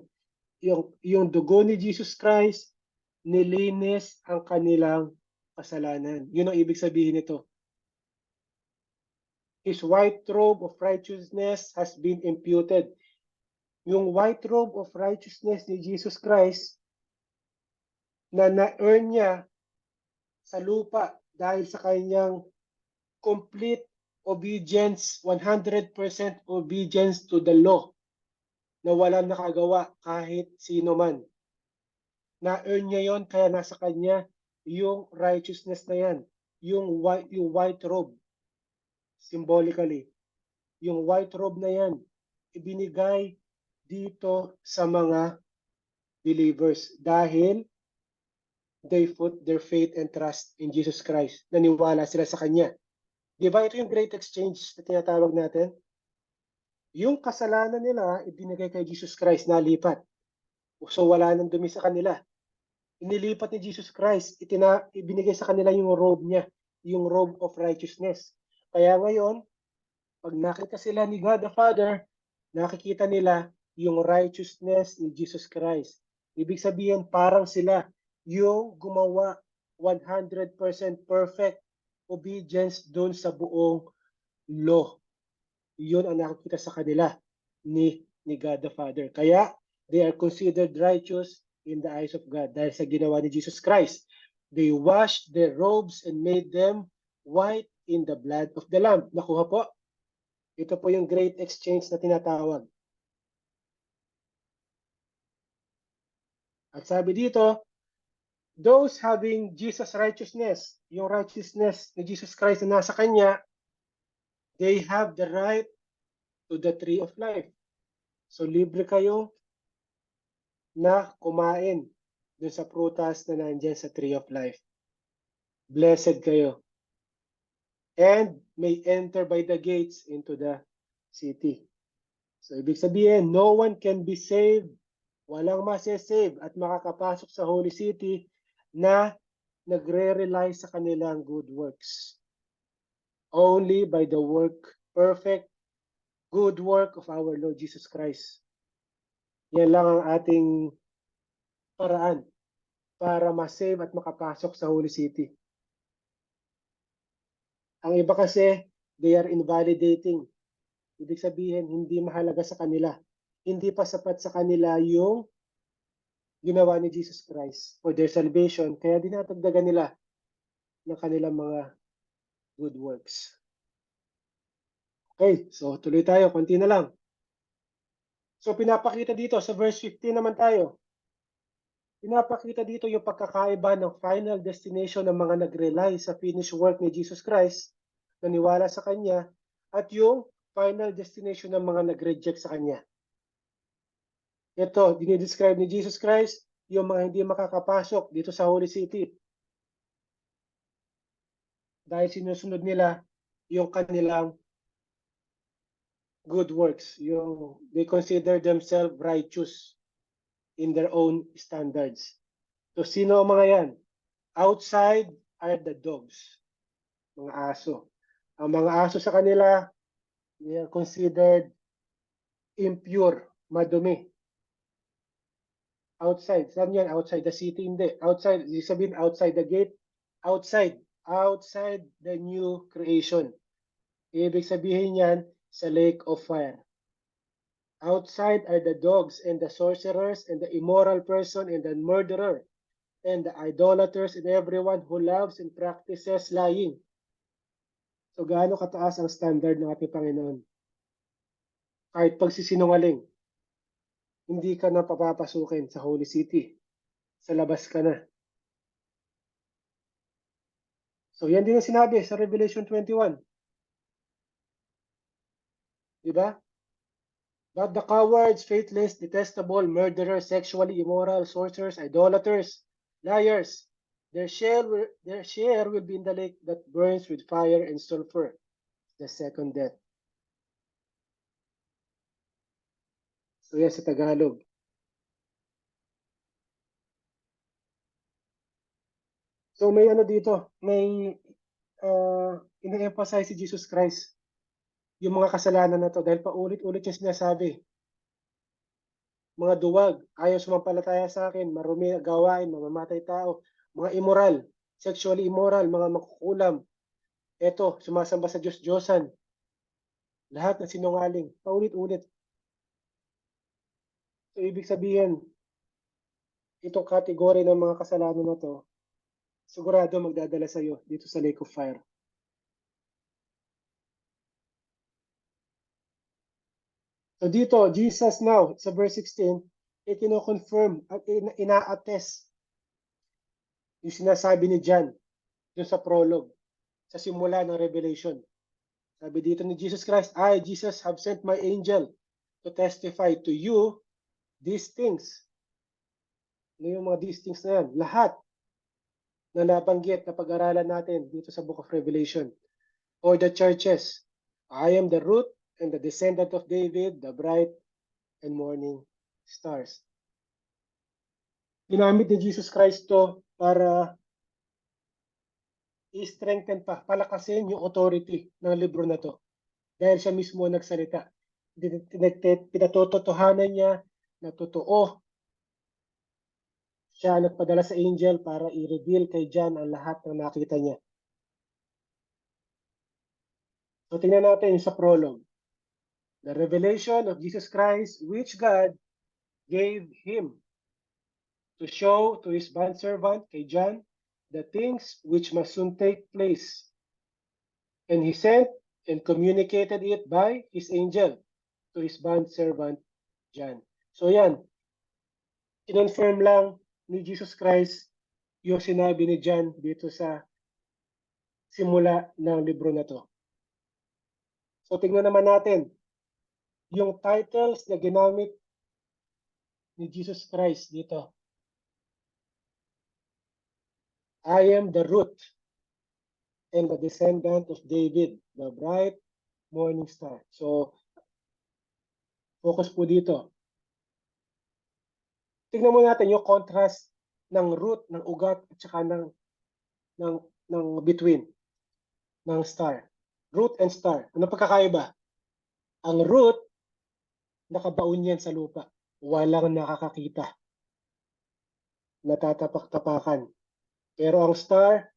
Yung dugo ni Jesus Christ, nilinis ang kanilang kasalanan. Yun ang ibig sabihin nito. His white robe of righteousness has been imputed. Yung white robe of righteousness ni Jesus Christ na na-earn niya sa lupa dahil sa kanyang complete obedience, 100% obedience to the law na walang nakagawa kahit sino man. Na-earn niya yon kaya nasa kanya yung righteousness na yan, yung white robe, symbolically, yung white robe na yan, ibinigay dito sa mga believers dahil they put their faith and trust in Jesus Christ. Naniwala sila sa Kanya. Di ba ito yung great exchange na tinatawag natin? Yung kasalanan nila, ibinigay kay Jesus Christ, nalipat. So wala nang dumi sa kanila. Inilipat ni Jesus Christ, ibinigay sa kanila yung robe niya, yung robe of righteousness. Kaya ngayon, pag nakita sila ni God the Father, nakikita nila yung righteousness ni Jesus Christ. Ibig sabihin, parang sila yung gumawa 100% perfect obedience doon sa buong law. Yun ang nakikita sa kanila ni God the Father. Kaya, they are considered righteous in the eyes of God dahil sa ginawa ni Jesus Christ. They washed their robes and made them white in the blood of the Lamb. Nakuha po? Ito po yung great exchange na tinatawag. At sabi dito, those having Jesus' righteousness, yung righteousness ni Jesus Christ na nasa Kanya, they have the right to the tree of life. So libre kayo na kumain dun sa prutas na nandyan sa tree of life. Blessed kayo. And may enter by the gates into the city. So ibig sabihin, no one can be saved, walang masasave at makakapasok sa Holy City na nagre-rely sa kanilang good works. Only by the perfect, good work of our Lord Jesus Christ. Yan lang ang ating paraan para masave at makapasok sa Holy City. Ang iba kasi, they are invalidating. Ibig sabihin, hindi mahalaga sa kanila. Hindi pa sapat sa kanila yung ginawa ni Jesus Christ for their salvation. Kaya dinatagdagan nila ng kanilang mga good works. Okay, so tuloy tayo. Konti na lang. So pinapakita dito sa verse 15 naman tayo. Pinapakita dito yung pagkakaiba ng final destination ng mga nag-rely sa finished work ni Jesus Christ, naniwala sa Kanya, at yung final destination ng mga nag-reject sa Kanya. Ito, dinidescribe ni Jesus Christ yung mga hindi makakapasok dito sa Holy City. Dahil sinusunod nila yung kanilang good works. They consider themselves righteous in their own standards. So sino ang mga yan? Outside are the dogs, mga aso. Ang mga aso sa kanila, they are considered impure, madumi. Outside, saan yan? Outside the city, hindi. Outside, ibig sabihin outside the gate, outside the new creation. Ibig sabihin yan sa lake of fire. Outside are the dogs and the sorcerers and the immoral person and the murderer and the idolaters and everyone who loves and practices lying. So gaano kataas ang standard ng ating Panginoon? Kahit pagsisinungaling, hindi ka na papapasukin sa Holy City. Sa labas ka na. So yan din ang sinabi sa Revelation 21. Diba? But the cowards, faithless, detestable, murderers, sexually immoral, sorcerers, idolaters, liars, their share will be in the lake that burns with fire and sulfur, the second death. So yan sa Tagalog. So may ano dito, may ina-emphasize si Jesus Christ yung mga kasalanan na to dahil paulit-ulit yung sinasabi. Mga duwag, ayaw sumampalataya sa akin, marumi gawain, mamamatay tao, mga immoral, sexually immoral, mga makukulam. Eto, sumasamba sa Diyos-Diyosan. Lahat na sinungaling, paulit-ulit. So ibig sabihin, itong kategory ng mga kasalanan na to, sigurado magdadala sa iyo dito sa lake of fire. So dito, Jesus now, sa verse 16, ikino-confirm at ina-attest yung sinasabi ni John dun sa prologue, sa simula ng Revelation. Sabi dito ni Jesus Christ, I, Jesus, have sent my angel to testify to you these things. Ano yung mga these things na yan? Lahat na nabanggit na pag-aralan natin dito sa Book of Revelation. For the churches, I am the root and the descendant of David, the bright and morning stars. Ginamit ni Jesus Christ to para i-strengthen pa, palakasin yung authority ng libro na to. Dahil siya mismo nagsalita. Pinatotohanan niya na totoo. Siya nagpadala sa angel para i-reveal kay John ang lahat ng nakita niya. So tingnan natin sa prologue. The revelation of Jesus Christ which God gave him to show to his bondservant kay John the things which must soon take place. And he sent and communicated it by his angel to his bondservant John. So yan, kinonfirm lang ni Jesus Christ yung sinabi ni John dito sa simula ng libro na to. So tingnan naman natin yung titles na ginamit ni Jesus Christ dito. I am the root and the descendant of David, the bright morning star. So, focus po dito. Tingnan mo natin yung contrast ng root, ng ugat, at saka ng between, ng star. Root and star. Ano pagkakaiba? Ang root, nakabaon yan sa lupa. Walang nakakakita. Natatapak-tapakan. Pero ang star,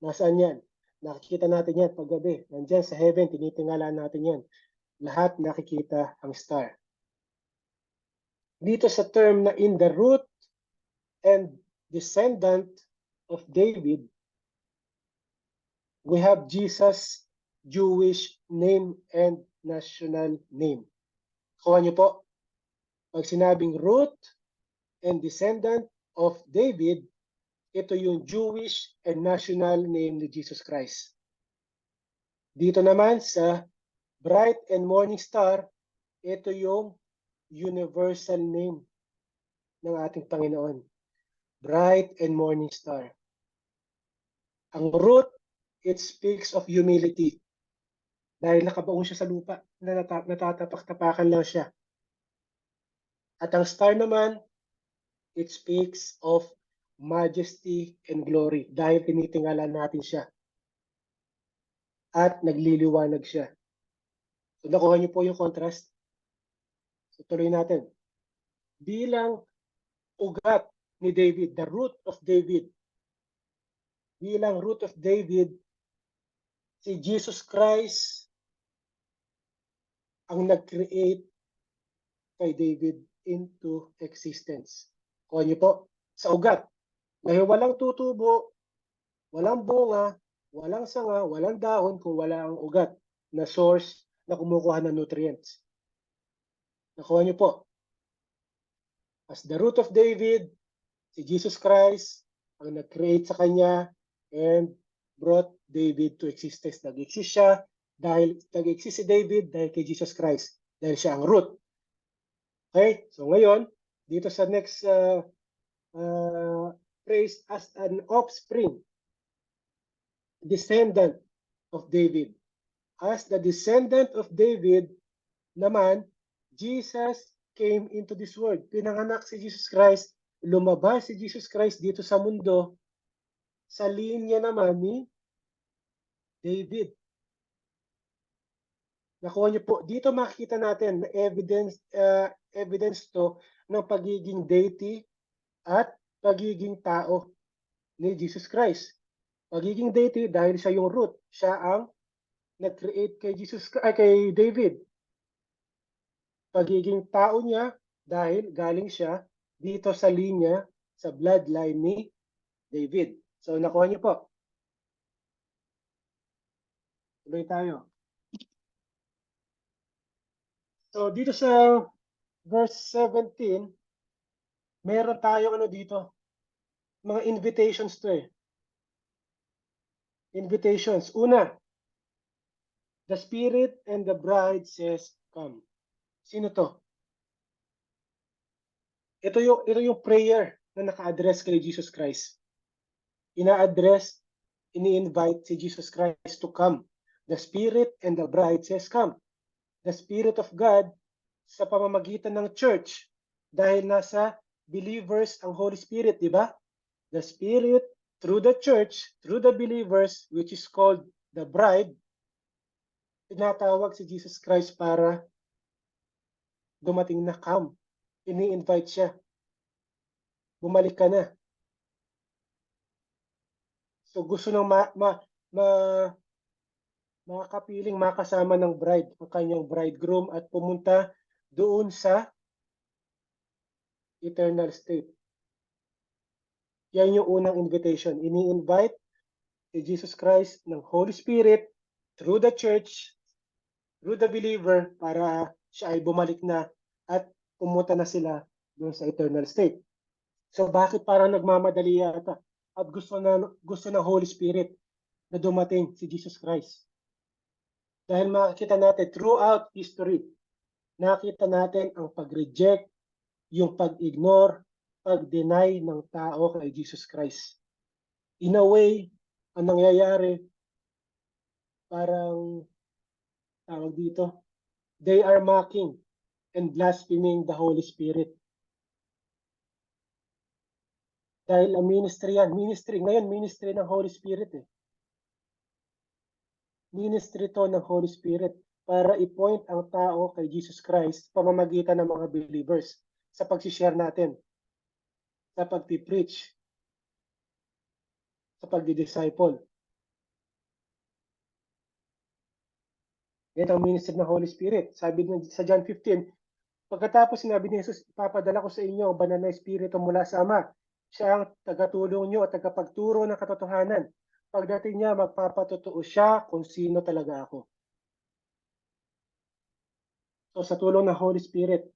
nasaan yan? Nakikita natin yan paggabi. Nandyan sa heaven, tinitingala natin yan. Lahat nakikita ang star. Dito sa term na in the root and descendant of David, we have Jesus' Jewish name and national name. Kuha niyo po, pag sinabing root and descendant of David, ito yung Jewish and national name ni Jesus Christ. Dito naman sa bright and morning star, ito yung universal name ng ating Panginoon. Bright and morning star. Ang root, it speaks of humility. Dahil nakabaon siya sa lupa, natatapak-tapakan lang siya. At ang star naman, it speaks of majesty and glory. Dahil tinitingala natin siya. At nagliliwanag siya. So nakuha niyo po yung contrast. So tuloy natin. Bilang ugat ni David, the root of David. Bilang root of David, si Jesus Christ ang nag-create kay David into existence. Kuha niyo po, sa ugat. Dahil walang tutubo, walang bunga, walang sanga, walang dahon kung wala ang ugat na source na kumukuha ng nutrients. Nakuha niyo po. As the root of David, si Jesus Christ ang nag-create sa kanya and brought David to existence. Nag-exist siya dahil nag-exist si David dahil kay Jesus Christ. Dahil siya ang root. Okay? So ngayon, dito sa next phrase, as an offspring, descendant of David. As the descendant of David, naman, Jesus came into this world. Pinanganak si Jesus Christ, lumabas si Jesus Christ dito sa mundo, sa linya naman ni David. Nakuha niyo po, dito makikita natin na evidence to ng pagiging deity at pagiging tao ni Jesus Christ. Pagiging deity dahil siya yung root, siya ang nag-create kay David. Pagiging tao niya dahil galing siya dito sa linya, sa bloodline ni David. So nakuha niyo po. Tuloy tayo. So dito sa verse 17, meron tayong ano dito. mga invitations to eh. Invitations. Una, the Spirit and the bride says, come. Sino to? Ito yung prayer na naka-address kay Jesus Christ. Ina-address, ini-invite si Jesus Christ to come. The Spirit and the bride says, come. The Spirit of God sa pamamagitan ng church dahil nasa believers ang Holy Spirit, di ba? The Spirit through the church, through the believers, which is called the bride, tinatawag si Jesus Christ para dumating na come. Ini-invite siya. Bumalik ka na. So gusto ng makakapiling makasama ng bride, ang kanyang bridegroom at pumunta doon sa eternal state. Yan yung unang invitation. Ini-invite si Jesus Christ ng Holy Spirit through the church, through the believer, para siya ay bumalik na at pumunta na sila doon sa eternal state. So bakit parang nagmamadali yata at gusto ng Holy Spirit na dumating si Jesus Christ? Dahil makikita natin throughout history, nakita natin ang pag-reject, yung pag-ignore, pag-deny ng tao kay Jesus Christ. In a way, ang nangyayari, parang tawag dito, they are mocking and blaspheming the Holy Spirit. Dahil ang ministry yan, ngayon ministry ng Holy Spirit eh. Ministry to ng Holy Spirit para i-point ang tao kay Jesus Christ pamamagitan ng mga believers sa pag-share natin, sa pag-preach, sa pag-disciple. Yan ang ministry ng Holy Spirit. Sabi sa John 15, pagkatapos sinabi ni Jesus, ipapadala ko sa inyo ang banal na Espiritu mula sa Ama. Siya ang tagatulong nyo at tagapagturo ng katotohanan. Pagdating niya, magpapatotoo siya kung sino talaga ako. So sa tulong ng Holy Spirit,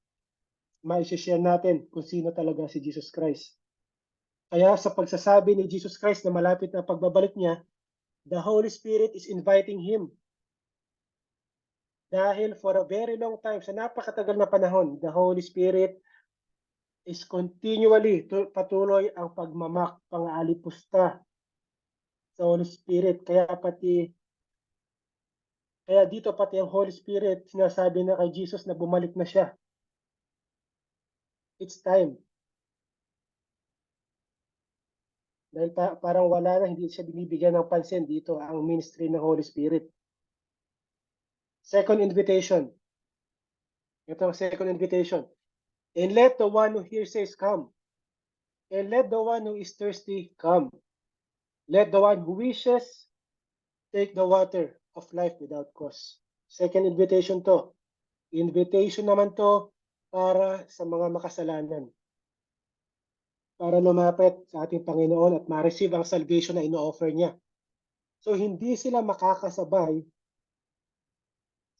mai-share natin kung sino talaga si Jesus Christ. Kaya sa pagsasabi ni Jesus Christ na malapit na pagbabalik niya, the Holy Spirit is inviting him. Dahil for a very long time, sa napakatagal na panahon, the Holy Spirit is continually patuloy ang pagmamak, pang-aalipusta sa Holy Spirit. Kaya dito pati ang Holy Spirit, sinasabi na kay Jesus na bumalik na siya. It's time. Dahil parang wala na, hindi siya binibigyan ng pansin dito ang ministry ng Holy Spirit. Second invitation. Ito ang second invitation. And let the one who hears says, come. And let the one who is thirsty come. Let the one who wishes take the water of life without cost. Second invitation to. Invitation naman to para sa mga makasalanan. Para lumapit sa ating Panginoon at ma-receive ang salvation na ino-offer niya. So hindi sila makakasabay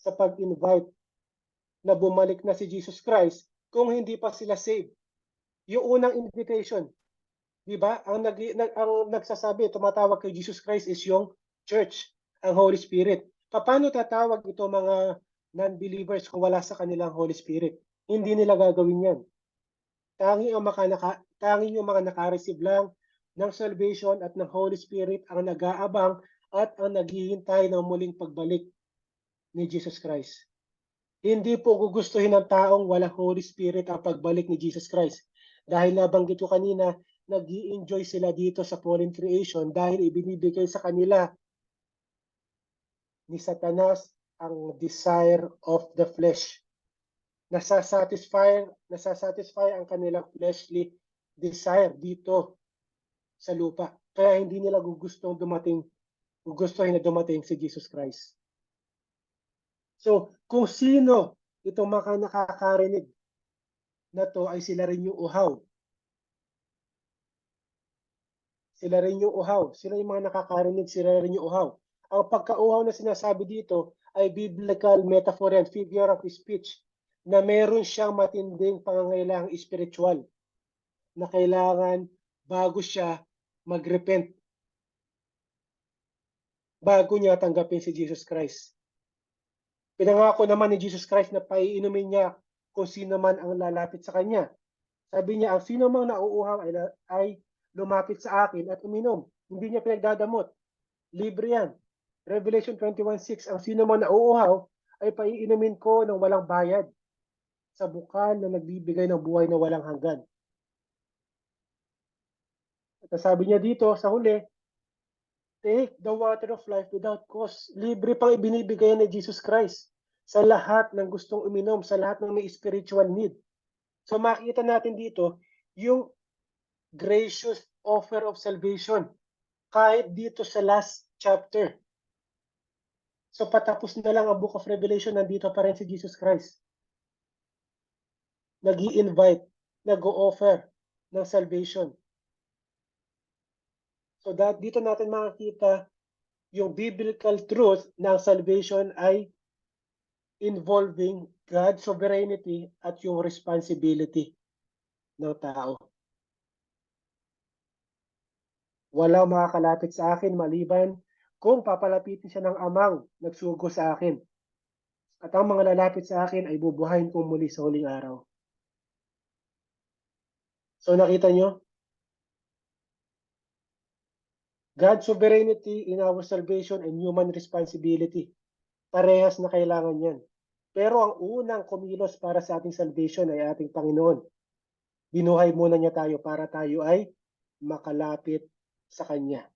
sa pag-invite na bumalik na si Jesus Christ kung hindi pa sila saved. Yung unang invitation, di ba? Ang nagsasabi, tumatawag kay Jesus Christ is yung church, ang Holy Spirit. Paano tatawag ito mga non-believers kung wala sa kanilang Holy Spirit? Hindi nila gagawin yan. Tanging yung mga naka-receive lang ng salvation at ng Holy Spirit ang nag-aabang at ang naghihintay ng muling pagbalik ni Jesus Christ. Hindi po gugustuhin ng taong walang Holy Spirit ang pagbalik ni Jesus Christ. Dahil nabanggit ko kanina, nag-i-enjoy sila dito sa fallen creation dahil ibinibigay sa kanila ni Satanas ang desire of the flesh. Nasasatisfy ang kanilang fleshly desire dito sa lupa. Kaya hindi nila gugustuhin na dumating si Jesus Christ. So, kung sino itong mga nakakarinig na to ay sila rin yung uhaw. Sila rin yung uhaw. Sila yung mga nakakarinig, sila rin yung uhaw. Ang pagkauhaw na sinasabi dito ay biblical metaphor and figure of speech na meron siyang matinding pangangailangang spiritual na kailangan bago siya mag-repent, bago niya tanggapin si Jesus Christ. Pinangako naman ni Jesus Christ na paiinumin niya kung sino man ang lalapit sa kanya. Sabi niya, ang sino mang nauuhaw ay lumapit sa akin at uminom. Hindi niya pinagdadamot. Libre yan. Revelation 21:6, ang sino mang nauuhaw ay paiinumin ko ng walang bayad sa bukal na nagbibigay ng buhay na walang hanggan. At sabi niya dito sa huli, take the water of life without cost. Libre pang ibinibigay ni Jesus Christ sa lahat ng gustong uminom, sa lahat ng may spiritual need. So makita natin dito yung gracious offer of salvation kahit dito sa last chapter. So patapos na lang ang book of Revelation, nandito pa rin si Jesus Christ. Nag-i-invite, nag-o-offer ng salvation. So dito natin makikita yung biblical truth na ang salvation ay involving God's sovereignty at yung responsibility ng tao. Walang makakalapit sa akin maliban kung papalapitin siya ng amang nagsugo sa akin. At ang mga lalapit sa akin ay bubuhayin kong muli sa huling araw. So nakita nyo? God's sovereignty in our salvation and human responsibility. Parehas na kailangan yan. Pero ang unang kumilos para sa ating salvation ay ating Panginoon. Binuhay muna niya tayo para tayo ay makalapit sa Kanya.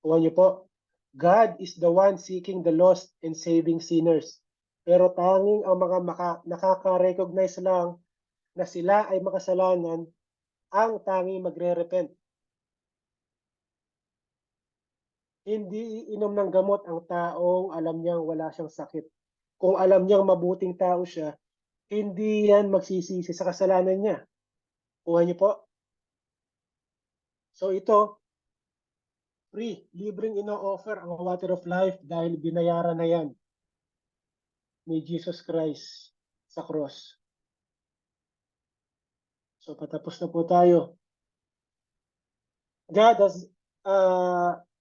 Kuha niyo po, God is the one seeking the lost and saving sinners. Pero tanging ang mga nakaka-recognize lang na sila ay makasalanan ang tanging magre-repent. Hindi iinom ng gamot ang taong alam niyang wala siyang sakit. Kung alam niyang mabuting tao siya, hindi yan magsisisi sa kasalanan niya. Kuha niyo po. So ito, free, libreng ino-offer ang water of life dahil binayaran na yan ni Jesus Christ sa cross. So patapos na po tayo. God has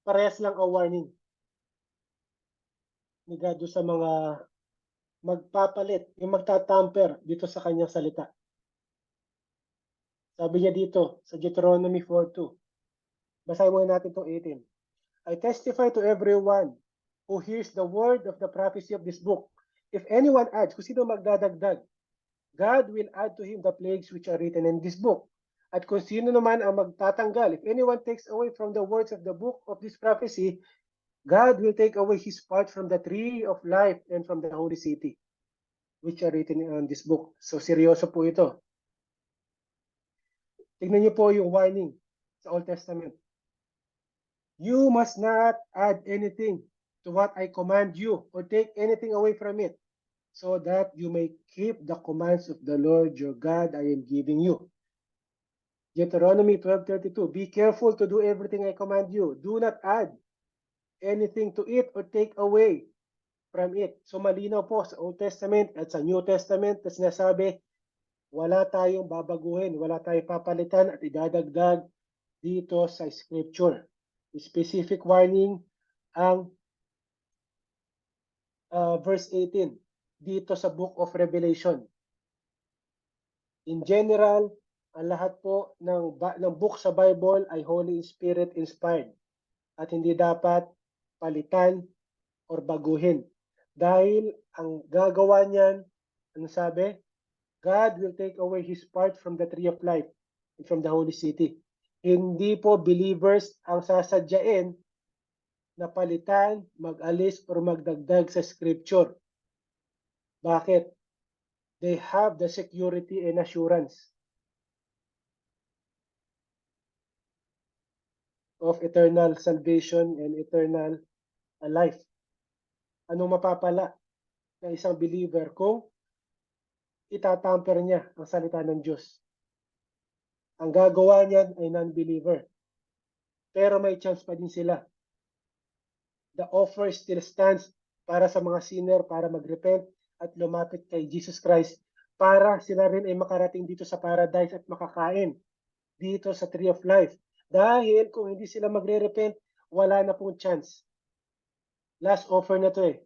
parehas lang ang warning ni God sa mga magpapalit, yung magtatamper dito sa kanyang salita. Sabi niya dito sa Deuteronomy 4:2. Basahin muna natin itong 18. I testify to everyone who hears the word of the prophecy of this book. If anyone adds, kung sino magdadagdag, God will add to him the plagues which are written in this book. At kung sino naman ang magtatanggal, if anyone takes away from the words of the book of this prophecy, God will take away his part from the tree of life and from the holy city, which are written in this book. So seryoso po ito. Tignan niyo po yung warning sa Old Testament. You must not add anything to what I command you or take anything away from it, so that you may keep the commands of the Lord your God I am giving you. Deuteronomy 12:32. Be careful to do everything I command you. Do not add anything to it or take away from it. So malinaw po sa Old Testament at sa New Testament na sinasabi, wala tayong babaguhin, wala tayong papalitan at idadagdag dito sa Scripture. Specific warning ang verse 18 dito sa Book of Revelation. In general, ang lahat po ng book sa Bible ay Holy Spirit inspired at hindi dapat palitan or baguhin. Dahil ang gagawa niyan, ano sabi? God will take away his part from the tree of life and from the holy city. Hindi po believers ang sasadyain na palitan, mag-alis, or magdagdag sa scripture. Bakit? They have the security and assurance of eternal salvation and eternal life. Anong mapapala ng isang believer kung itatamper niya ang salita ng Diyos? Ang gagawa niyan ay non-believer. Pero may chance pa din sila. The offer still stands para sa mga sinner, para mag-repent at lumapit kay Jesus Christ, para sila rin ay makarating dito sa paradise at makakain dito sa Tree of Life. Dahil kung hindi sila magre-repent, wala na pong chance. Last offer na to eh.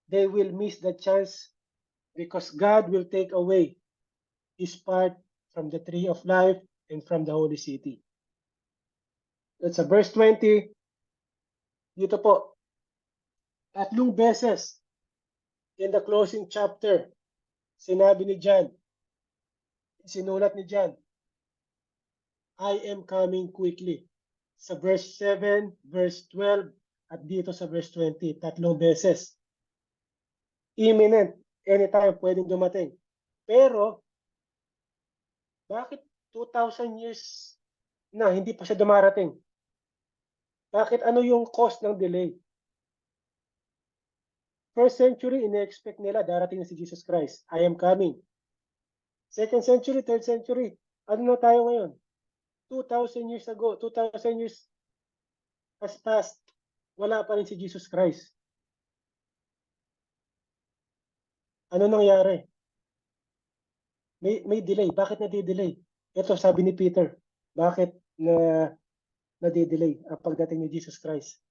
They will miss the chance because God will take away his part from the Tree of Life and from the Holy City. That's a verse 20. Dito po, 3 beses in the closing chapter, sinabi ni John, sinulat ni John, I am coming quickly. Sa verse 7, verse 12, at dito sa verse 20, 3 beses. Imminent, anytime pwedeng dumating. Pero, bakit 2,000 years na hindi pa siya dumarating? Bakit ano yung cause ng delay? First century, ine-expect nila darating na si Jesus Christ. I am coming. Second century, third century, ano na tayo ngayon? 2,000 years ago, 2,000 years has passed. Wala pa rin si Jesus Christ. Ano nangyari? May delay. Bakit nadi-delay? Ito sabi ni Peter. Bakit nadi-delay ang pagdating ni Jesus Christ?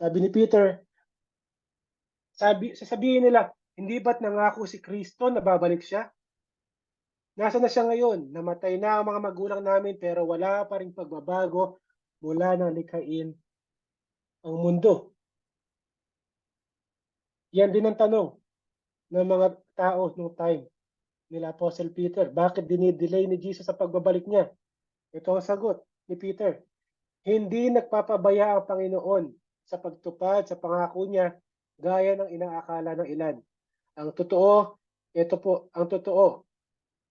Sabi ni Peter, sasabihin nila, hindi ba't nangako si Kristo na babalik siya? Nasa na siya ngayon? Namatay na ang mga magulang namin pero wala pa rin pagbabago mula nang likhain ang mundo. Yan din ang tanong ng mga tao noong time nila Apostle Peter. Bakit dinidelay ni Jesus sa pagbabalik niya? Ito ang sagot ni Peter. Hindi nagpapabaya ang Panginoon sa pagtupad sa pangako niya gaya ng inaakala ng ilan. Ang totoo, ito po, ang totoo,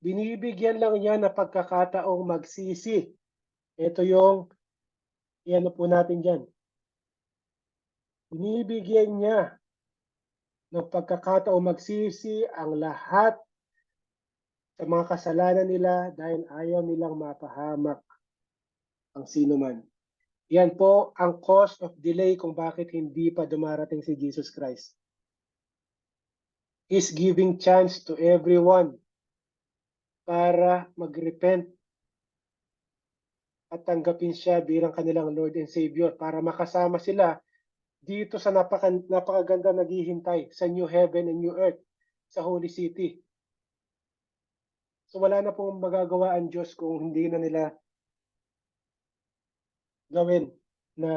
binibigyan lang niya na pagkakataong magsisi. Ito yung, yan po natin dyan. Binibigyan niya ng pagkakataong magsisi ang lahat sa mga kasalanan nila dahil ayaw nilang mapahamak ang sino man. Yan po ang cause of delay kung bakit hindi pa dumarating si Jesus Christ. He's giving chance to everyone para mag-repent at tanggapin siya bilang kanilang Lord and Savior para makasama sila dito sa napakaganda naghihintay sa New Heaven and New Earth, sa Holy City. So wala na pong magagawa ang Diyos kung hindi na nila gawin na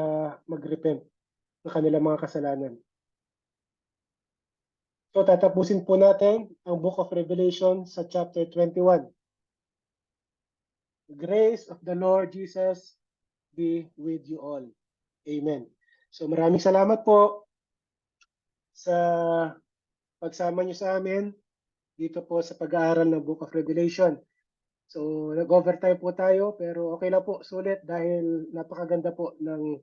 mag-repent ng kanilang mga kasalanan. So tatapusin po natin ang Book of Revelation sa chapter 21. The grace of the Lord Jesus be with you all. Amen. So maraming salamat po sa pagsama niyo sa amin dito po sa pag-aaral ng Book of Revelation. So nag-overtime po tayo pero okay lang po, sulit dahil napakaganda po ng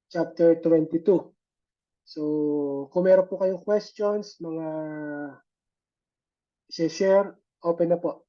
chapter 22. So kung meron po kayong questions, mga i-share, open na po.